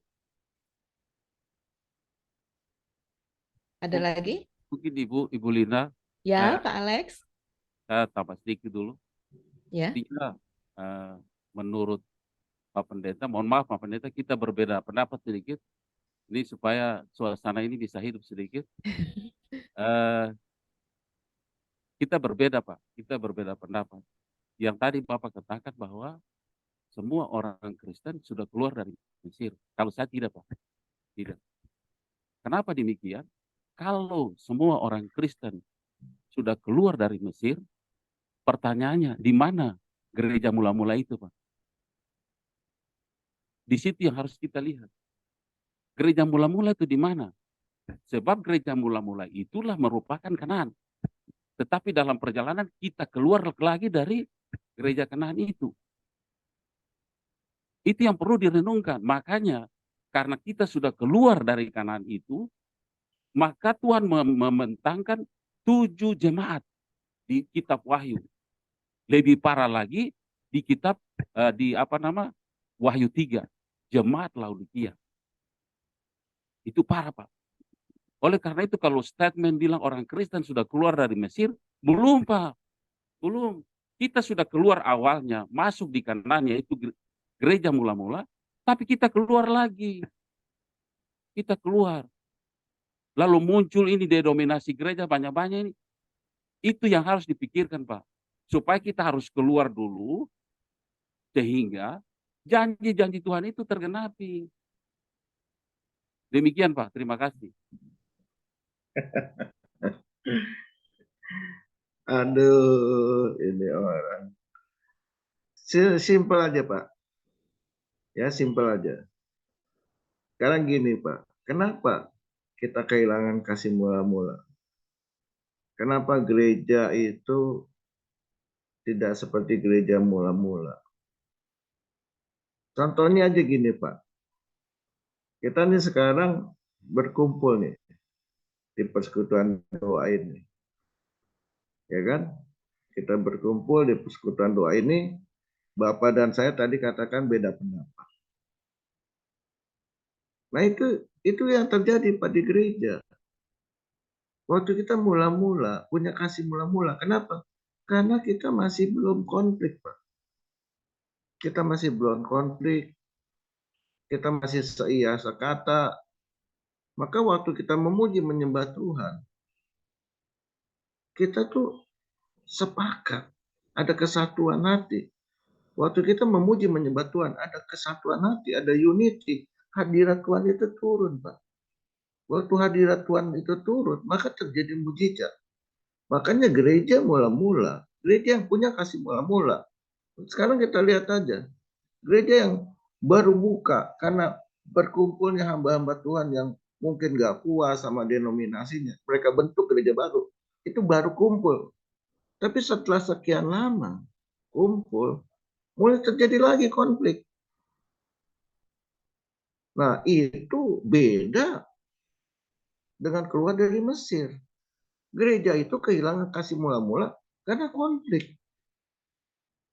Ada lagi? Mungkin Ibu Lina, Ya, eh, Pak Alex? saya tambah sedikit dulu. Ya. Artinya, menurut Pak Pendeta, mohon maaf Pak Pendeta, kita berbeda pendapat sedikit. Ini supaya suasana ini bisa hidup sedikit. Eh, kita berbeda Pak, kita berbeda pendapat. Yang tadi Bapak katakan bahwa semua orang Kristen sudah keluar dari Mesir. Kalau saya tidak Pak, tidak. Kenapa demikian? Kalau semua orang Kristen sudah keluar dari Mesir, pertanyaannya di mana gereja mula-mula itu Pak? Di situ yang harus kita lihat. Gereja mula-mula itu di mana? Sebab gereja mula-mula itulah merupakan Kanaan. Tetapi dalam perjalanan kita keluar lagi dari gereja Kanaan itu. Itu yang perlu direnungkan. Makanya karena kita sudah keluar dari Kanaan itu, maka Tuhan membentangkan 7 jemaat di kitab Wahyu. Lebih parah lagi di kitab Wahyu 3, jemaat Laodikia. Itu parah, Pak. Oleh karena itu kalau statement bilang orang Kristen sudah keluar dari Mesir, belum, Pak. Belum. Kita sudah keluar awalnya, masuk di Kanaan, yaitu gereja mula-mula, tapi kita keluar lagi. Kita keluar. Lalu muncul ini denominasi gereja banyak-banyak ini. Itu yang harus dipikirkan, Pak. Supaya kita harus keluar dulu, sehingga janji-janji Tuhan itu tergenapi. Demikian, Pak. Terima kasih. Aduh, ini orang. Simpel aja, Pak. Ya, simpel aja. Sekarang gini, Pak. Kenapa kita kehilangan kasih mula-mula? Kenapa gereja itu tidak seperti gereja mula-mula? Contohnya aja gini, Pak. Kita nih sekarang berkumpul nih di persekutuan doa ini. Ya kan? Kita berkumpul di persekutuan doa ini, Bapak dan saya tadi katakan beda pendapat. Nah itu yang terjadi Pak di gereja. Waktu kita mula-mula, punya kasih mula-mula. Kenapa? Karena kita masih belum konflik, Pak. Kita masih belum konflik. Kita masih seia sekata. Maka waktu kita memuji menyembah Tuhan, kita tuh sepakat. Ada kesatuan hati. Waktu kita memuji menyembah Tuhan, ada kesatuan hati, ada unity. Hadirat Tuhan itu turun, Pak. Waktu hadirat Tuhan itu turun, maka terjadi mujizat. Makanya gereja mula-mula, gereja yang punya kasih mula-mula. Sekarang kita lihat aja, gereja yang baru buka karena berkumpulnya hamba-hamba Tuhan yang mungkin gak puas sama denominasinya. Mereka bentuk gereja baru. Itu baru kumpul. Tapi setelah sekian lama kumpul, mulai terjadi lagi konflik. Nah, itu beda dengan keluar dari Mesir. Gereja itu kehilangan kasih mula-mula karena konflik.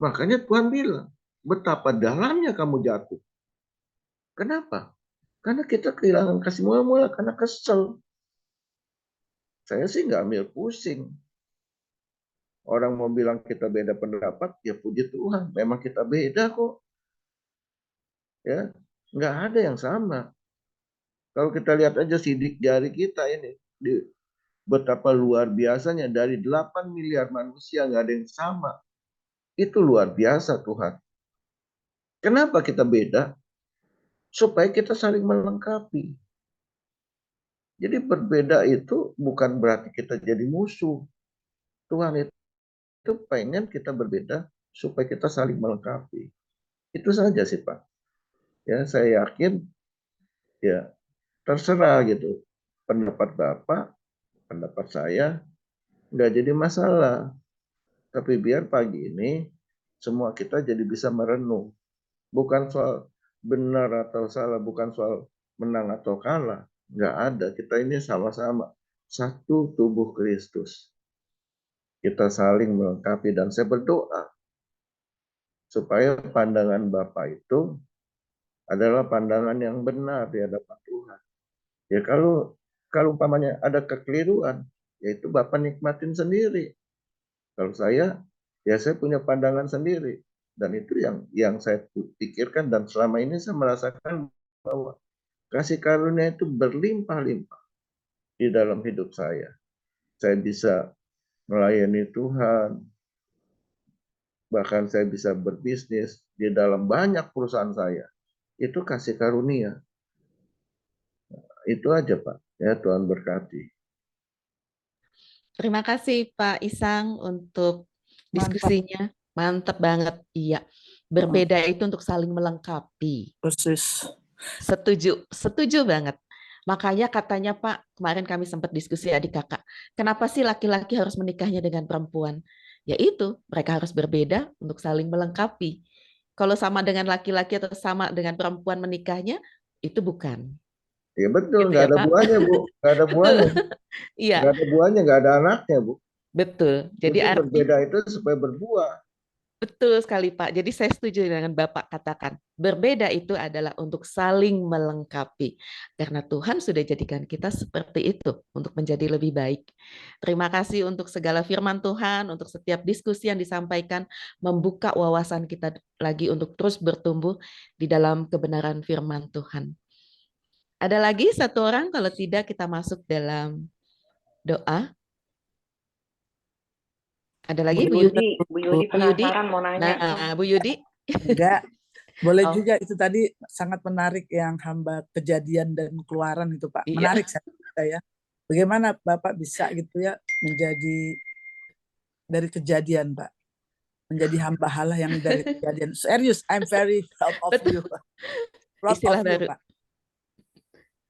Makanya Tuhan bilang, betapa dalamnya kamu jatuh. Kenapa? Karena kita kehilangan kasih mula-mula karena kesel. Saya sih nggak ambil pusing. Orang mau bilang kita beda pendapat, ya puji Tuhan. Memang kita beda kok. Ya, nggak ada yang sama. Kalau kita lihat aja sidik jari kita ini, betapa luar biasanya dari 8 miliar manusia nggak ada yang sama. Itu luar biasa Tuhan. Kenapa kita beda? Supaya kita saling melengkapi. Jadi berbeda itu bukan berarti kita jadi musuh. Tuhan itu pengen kita berbeda supaya kita saling melengkapi. Itu saja sih Pak. Ya, saya yakin ya terserah gitu. Pendapat Bapak, pendapat saya nggak jadi masalah. Tapi biar pagi ini semua kita jadi bisa merenung. Bukan soal benar atau salah, bukan soal menang atau kalah. Nggak ada. Kita ini sama-sama satu tubuh Kristus. Kita saling melengkapi dan saya berdoa supaya pandangan Bapak itu adalah pandangan yang benar di hadapan Tuhan. Ya kalau umpamanya ada kekeliruan, yaitu Bapak nikmatin sendiri. Kalau saya punya pandangan sendiri. Dan itu yang saya pikirkan dan selama ini saya merasakan bahwa kasih karunia itu berlimpah-limpah di dalam hidup saya. Saya bisa melayani Tuhan, bahkan saya bisa berbisnis di dalam banyak perusahaan saya. Itu kasih karunia. Itu aja Pak. Ya, Tuhan berkati. Terima kasih Pak Isang untuk diskusinya. Mantap banget. Iya. Berbeda itu untuk saling melengkapi. Persis. Setuju banget. Makanya katanya Pak, kemarin kami sempat diskusi adik kakak, kenapa sih laki-laki harus menikahnya dengan perempuan? yaitu mereka harus berbeda untuk saling melengkapi. Kalau sama dengan laki-laki atau sama dengan perempuan menikahnya, itu bukan. Ya betul, Gitu nggak ya, ada Pak? buahnya, Bu. Nggak ada Betul. buahnya. Iya, Nggak ada buahnya, nggak ada anaknya, Bu. betul. Jadi Jadi arti berbeda itu supaya berbuah. betul sekali, Pak. Jadi saya setuju dengan Bapak katakan. Berbeda itu adalah untuk saling melengkapi. Karena Tuhan sudah jadikan kita seperti itu untuk menjadi lebih baik. Terima kasih untuk segala firman Tuhan, untuk setiap diskusi yang disampaikan, membuka wawasan kita lagi untuk terus bertumbuh di dalam kebenaran firman Tuhan. Ada lagi satu orang, kalau tidak kita masuk dalam doa. Ada lagi Bu Yudi? Bu Yudi Bu Yudi? penasaran mau nanya tuh. Nah, Bu Yudi? Enggak, boleh Oh, juga itu tadi sangat menarik yang hamba Kejadian dan Keluaran itu Pak. iya. Menarik saya. Bagaimana Bapak bisa gitu ya menjadi dari Kejadian Pak, menjadi hamba Allah yang dari Kejadian. Serius, I'm very proud of you. Betul. Proud Istilah of you baru. Pak.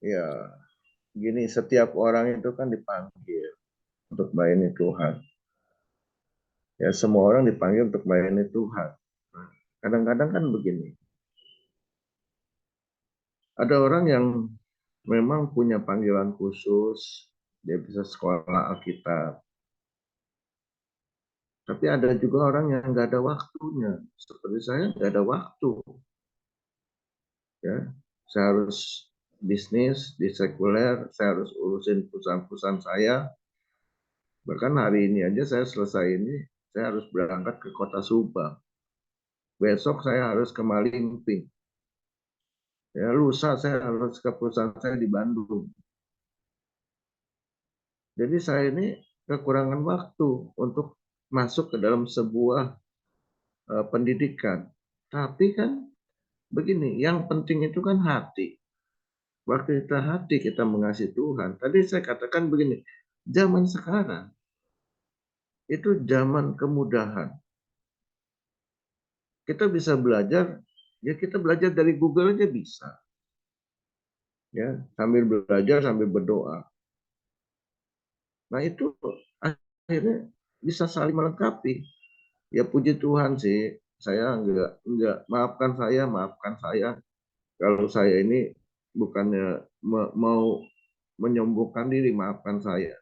Ya, gini, setiap orang itu kan dipanggil untuk melayani Tuhan. Ya, semua orang dipanggil untuk melayani Tuhan. Nah, kadang-kadang kan begini. Ada orang yang memang punya panggilan khusus, dia bisa sekolah Alkitab. Tapi ada juga orang yang nggak ada waktunya. Seperti saya nggak ada waktu. Ya, saya harus bisnis di sekuler, saya harus urusin perusahaan-perusahaan saya. Bahkan hari ini aja saya selesai ini, saya harus berangkat ke kota Subang. Besok saya harus ke Malingping. Ya, lusa saya harus ke perusahaan saya di Bandung. Jadi saya ini kekurangan waktu untuk masuk ke dalam sebuah pendidikan. Tapi kan begini, yang penting itu kan hati. Waktu kita hati kita mengasihi Tuhan. Tadi saya katakan begini, zaman sekarang itu zaman kemudahan. Kita bisa belajar, ya kita belajar dari Google aja bisa. Ya, sambil belajar sambil berdoa. Nah, itu akhirnya bisa saling melengkapi. Ya puji Tuhan sih, saya enggak maafkan saya kalau saya ini bukannya mau menyombongkan diri, maafkan saya.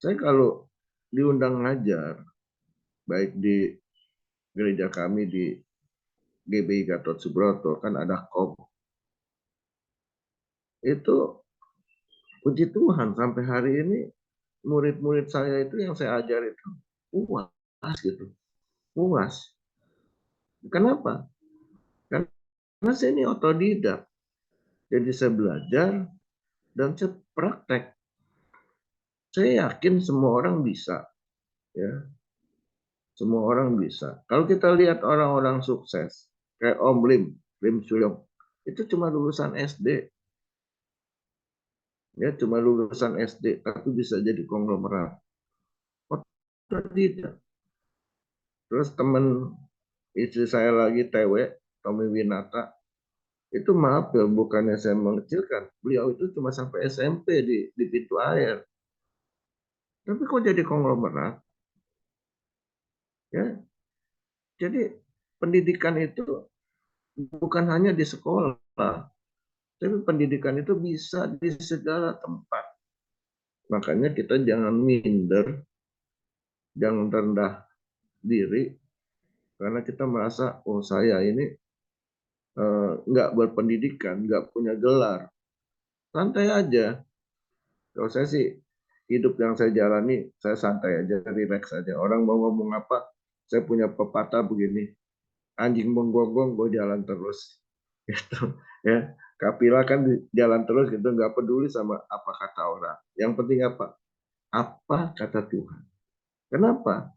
Saya kalau diundang ngajar, baik di gereja kami di GBI Gatot Subroto, kan ada KOM. Itu puji Tuhan sampai hari ini murid-murid saya itu yang saya ajar itu puas gitu. Puas. Kenapa? Karena saya ini otodidak. Jadi saya belajar dan saya praktek. Saya yakin semua orang bisa. Ya, semua orang bisa. Kalau kita lihat orang-orang sukses, kayak Om Lim Sulyong, itu cuma lulusan SD. Ya, cuma lulusan SD, tapi bisa jadi konglomerat. Otodidak. Terus teman istri saya lagi TW, Tommy Winata, itu maaf ya, bukannya saya mengecilkan. Beliau itu cuma sampai SMP di pintu air. Tapi kok jadi konglomerat? Ya, jadi pendidikan itu bukan hanya di sekolah, tapi pendidikan itu bisa di segala tempat. Makanya kita jangan minder, jangan rendah diri, karena kita merasa, oh saya ini nggak berpendidikan, nggak punya gelar. Santai aja. Kalau saya sih, hidup yang saya jalani, saya santai aja, relax aja. Orang mau ngomong apa, saya punya pepatah begini, anjing menggonggong, gue jalan terus. Gitu, ya. Kapila kan jalan terus gitu, nggak peduli sama apa kata orang. Yang penting apa? Apa kata Tuhan. Kenapa?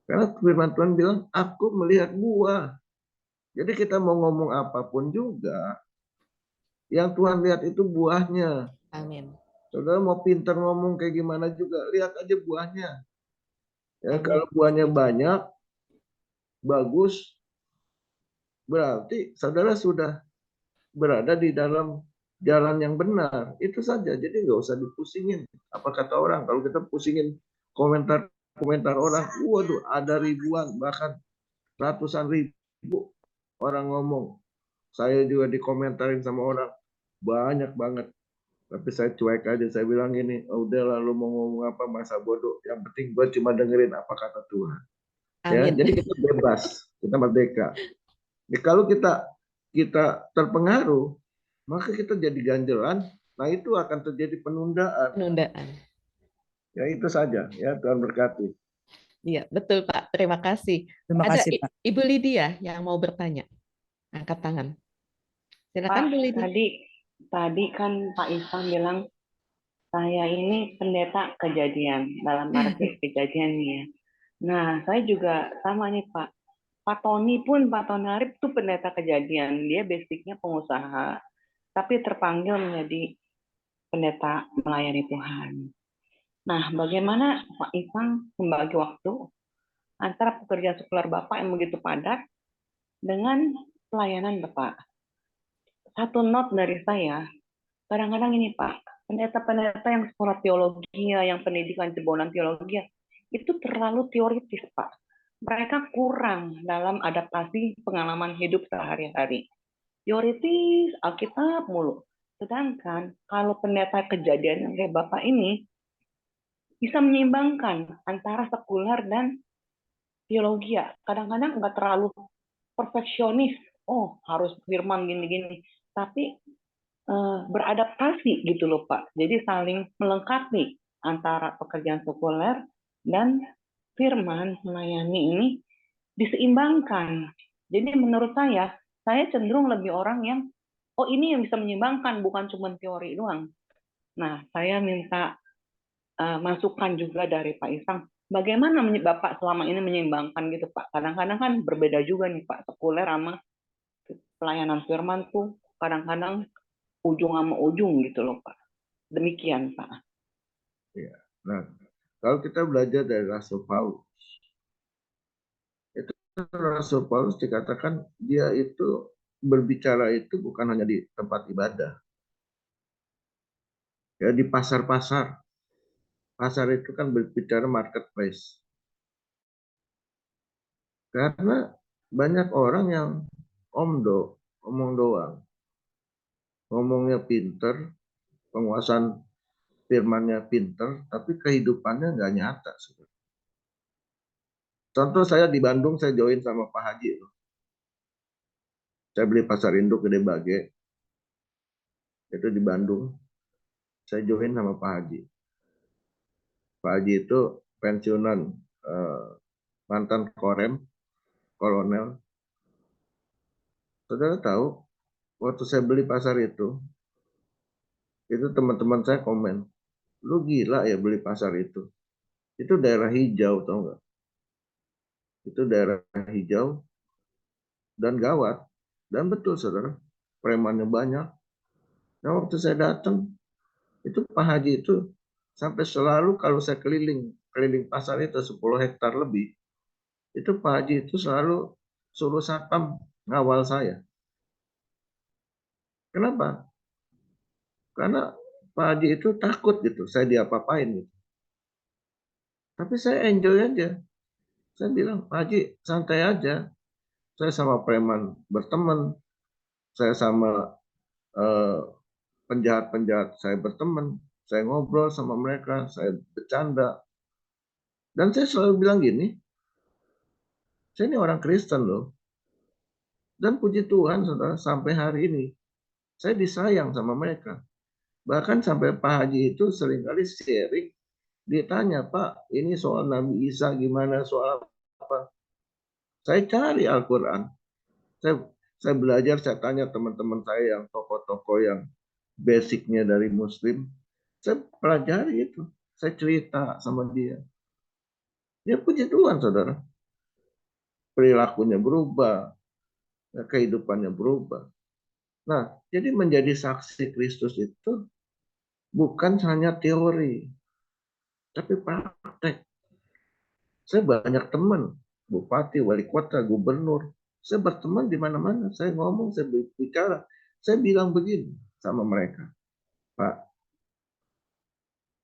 Karena firman Tuhan bilang, aku melihat buah. Jadi kita mau ngomong apapun juga, yang Tuhan lihat itu buahnya. Amin. Saudara mau pintar ngomong kayak gimana juga, lihat aja buahnya. Ya, Amin. kalau buahnya banyak, bagus, berarti saudara sudah berada di dalam jalan yang benar. Itu saja. Jadi nggak usah dipusingin. Apa kata orang? Kalau kita pusingin komentar komentar orang, waduh ada ribuan, bahkan ratusan ribu orang ngomong. Saya juga dikomentarin sama orang, banyak banget. Tapi saya cuek aja, saya bilang gini, oh, udahlah lu mau ngomong apa, masa bodoh. Yang penting gue cuma dengerin apa kata Tuhan. Ya, Amin. jadi kita bebas, kita merdeka. Jadi kalau kita terpengaruh, maka kita jadi ganjelan. Nah itu akan terjadi penundaan. Penundaan. Ya itu saja. Ya Tuhan berkati. Iya, betul Pak. Terima kasih. Terima Ada kasih, Pak. Ibu Lydia yang mau bertanya. Angkat tangan. Silakan Pak, Bu Lydia. tadi kan Pak Isang bilang saya ini pendeta kejadian dalam arti kejadiannya. Nah, saya juga sama nih Pak. Pak Tony Arif itu pendeta kejadian. Dia basicnya pengusaha, tapi terpanggil menjadi pendeta melayani Tuhan. Nah, bagaimana Pak Isang membagi waktu antara pekerjaan sekuler Bapak yang begitu padat dengan pelayanan Bapak? Satu note dari saya, kadang-kadang ini Pak, pendeta-pendeta yang sekolah teologi, yang pendidikan jebolan teologi, itu terlalu teoritis Pak. Mereka kurang dalam adaptasi pengalaman hidup sehari-hari. Teoritis, Alkitab mulu. Sedangkan kalau pendeta kejadian yang kayak Bapak ini, bisa menyeimbangkan antara sekuler dan teologi. Kadang-kadang nggak terlalu perfeksionis. Oh, harus firman gini-gini. Tapi beradaptasi gitu loh Pak. Jadi saling melengkapi antara pekerjaan sekuler dan firman melayani ini diseimbangkan. Jadi menurut saya cenderung lebih orang yang, oh ini yang bisa menyeimbangkan, bukan cuma teori doang. Nah, saya minta masukan juga dari Pak Isang. Bagaimana Bapak selama ini menyeimbangkan gitu Pak? Kadang-kadang kan berbeda juga nih Pak, sekuler sama pelayanan firman tuh kadang-kadang ujung sama ujung gitu loh Pak. Demikian Pak. Ya. Nah, kalau kita belajar dari Rasul Paulus, itu Rasul Paulus dikatakan dia itu berbicara itu bukan hanya di tempat ibadah, ya di pasar-pasar. Pasar itu kan berbicara marketplace. Karena banyak orang yang omong doang. Ngomongnya pinter, penguasaan firmannya pinter, tapi kehidupannya nggak nyata. Contoh saya di Bandung, saya join sama Pak Haji. Saya beli pasar induk Gede Bage. Itu di Bandung. Saya join sama Pak Haji. Pak Haji itu pensiunan mantan korem, kolonel. Saudara tahu, waktu saya beli pasar itu teman-teman saya komen, lu gila ya beli pasar itu. Itu daerah hijau, tau nggak? Itu daerah hijau dan gawat. Dan betul saudara, premannya banyak. Nah waktu saya datang, itu Pak Haji itu sampai selalu kalau saya keliling pasar itu 10 hektar lebih, itu Pak Haji itu selalu suruh satpam ngawal saya. Kenapa? Karena Pak Haji itu takut gitu, saya diapa-apain gitu. Tapi saya enjoy aja. Saya bilang, Pak Haji santai aja. Saya sama preman berteman, saya sama penjahat-penjahat saya berteman, saya ngobrol sama mereka, saya bercanda. Dan saya selalu bilang gini, saya ini orang Kristen loh. Dan puji Tuhan, saudara, sampai hari ini, saya disayang sama mereka. Bahkan sampai Pak Haji itu seringkali sharing, ditanya, Pak, ini soal Nabi Isa gimana, soal apa? Saya cari Al-Quran. Saya belajar, saya tanya teman-teman saya yang tokoh-tokoh yang basicnya dari Muslim. Saya pelajari itu. Saya cerita sama dia. Ya puji Tuhan, saudara. Perilakunya berubah. Kehidupannya berubah. Nah, jadi menjadi saksi Kristus itu bukan hanya teori, tapi praktek. Saya banyak teman, bupati, wali kota, gubernur. Saya berteman di mana-mana. Saya ngomong, saya bicara. Saya bilang begini sama mereka. Pak,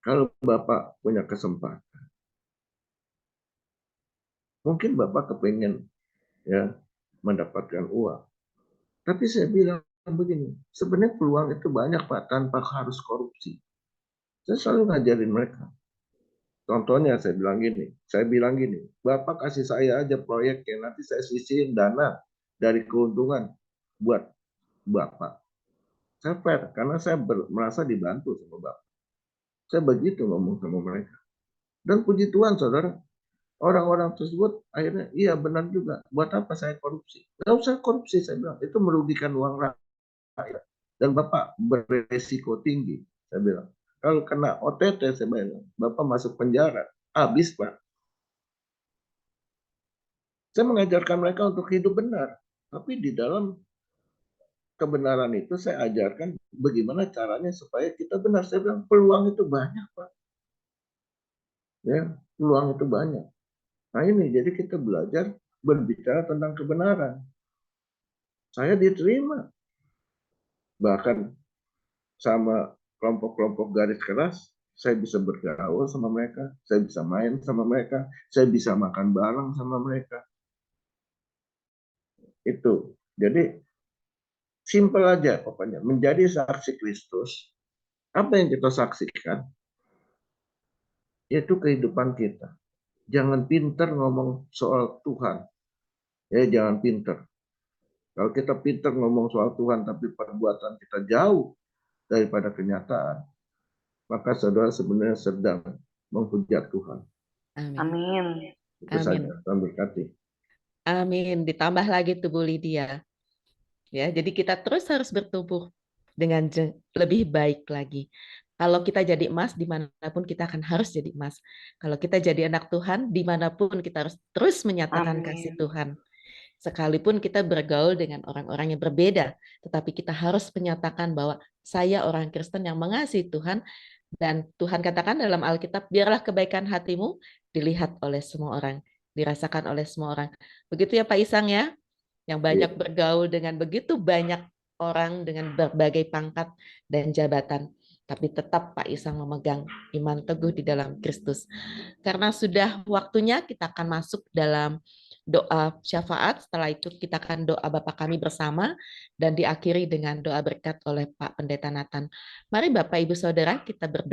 kalau Bapak punya kesempatan, Mungkin Bapak kepengen ya mendapatkan uang. Tapi saya bilang begini, sebenarnya peluang itu banyak Pak, tanpa harus korupsi. Saya selalu ngajarin mereka. Contohnya saya bilang gini, Bapak kasih saya aja proyeknya, nanti saya sisihin dana dari keuntungan buat Bapak. Saya fair, karena saya merasa dibantu sama Bapak. Saya begitu ngomong sama mereka. Dan puji Tuhan, saudara, orang-orang tersebut akhirnya, iya benar juga, buat apa saya korupsi? Nggak usah korupsi, saya bilang, itu merugikan uang rakyat. Dan Bapak beresiko tinggi, saya bilang. Kalau kena OTT, saya bilang, Bapak masuk penjara, habis Pak. Saya mengajarkan mereka untuk hidup benar. Tapi di dalam kebenaran itu saya ajarkan bagaimana caranya supaya kita benar. Saya bilang, peluang itu banyak Pak. Ya, peluang itu banyak. Nah ini, jadi kita belajar berbicara tentang kebenaran. Saya diterima. Bahkan sama kelompok-kelompok garis keras, saya bisa bergaul sama mereka, saya bisa main sama mereka, saya bisa makan bareng sama mereka. Itu. Jadi, simpel aja pokoknya. Menjadi saksi Kristus, apa yang kita saksikan? Yaitu kehidupan kita. Jangan pinter ngomong soal Tuhan. Ya, jangan pinter. Kalau kita pinter ngomong soal Tuhan, tapi perbuatan kita jauh daripada kenyataan, maka saudara sebenarnya sedang menghujat Tuhan. Amin. Amin. Itu saja. Tuhan berkati. Amin. Ditambah lagi tuh Bu Lydia. Ya, jadi kita terus harus bertumbuh dengan lebih baik lagi. Kalau kita jadi emas, dimanapun kita akan harus jadi emas. Kalau kita jadi anak Tuhan, dimanapun kita harus terus menyatakan Amin. kasih Tuhan. Sekalipun kita bergaul dengan orang-orang yang berbeda, tetapi kita harus menyatakan bahwa saya orang Kristen yang mengasihi Tuhan, dan Tuhan katakan dalam Alkitab, biarlah kebaikan hatimu dilihat oleh semua orang, dirasakan oleh semua orang. Begitu ya Pak Isang ya, yang banyak bergaul dengan begitu banyak orang dengan berbagai pangkat dan jabatan. Tapi tetap Pak Isang memegang iman teguh di dalam Kristus. Karena sudah waktunya kita akan masuk dalam doa syafaat, setelah itu kita akan doa Bapa kami bersama dan diakhiri dengan doa berkat oleh Pak Pendeta Nathan. Mari Bapak Ibu Saudara kita berdoa.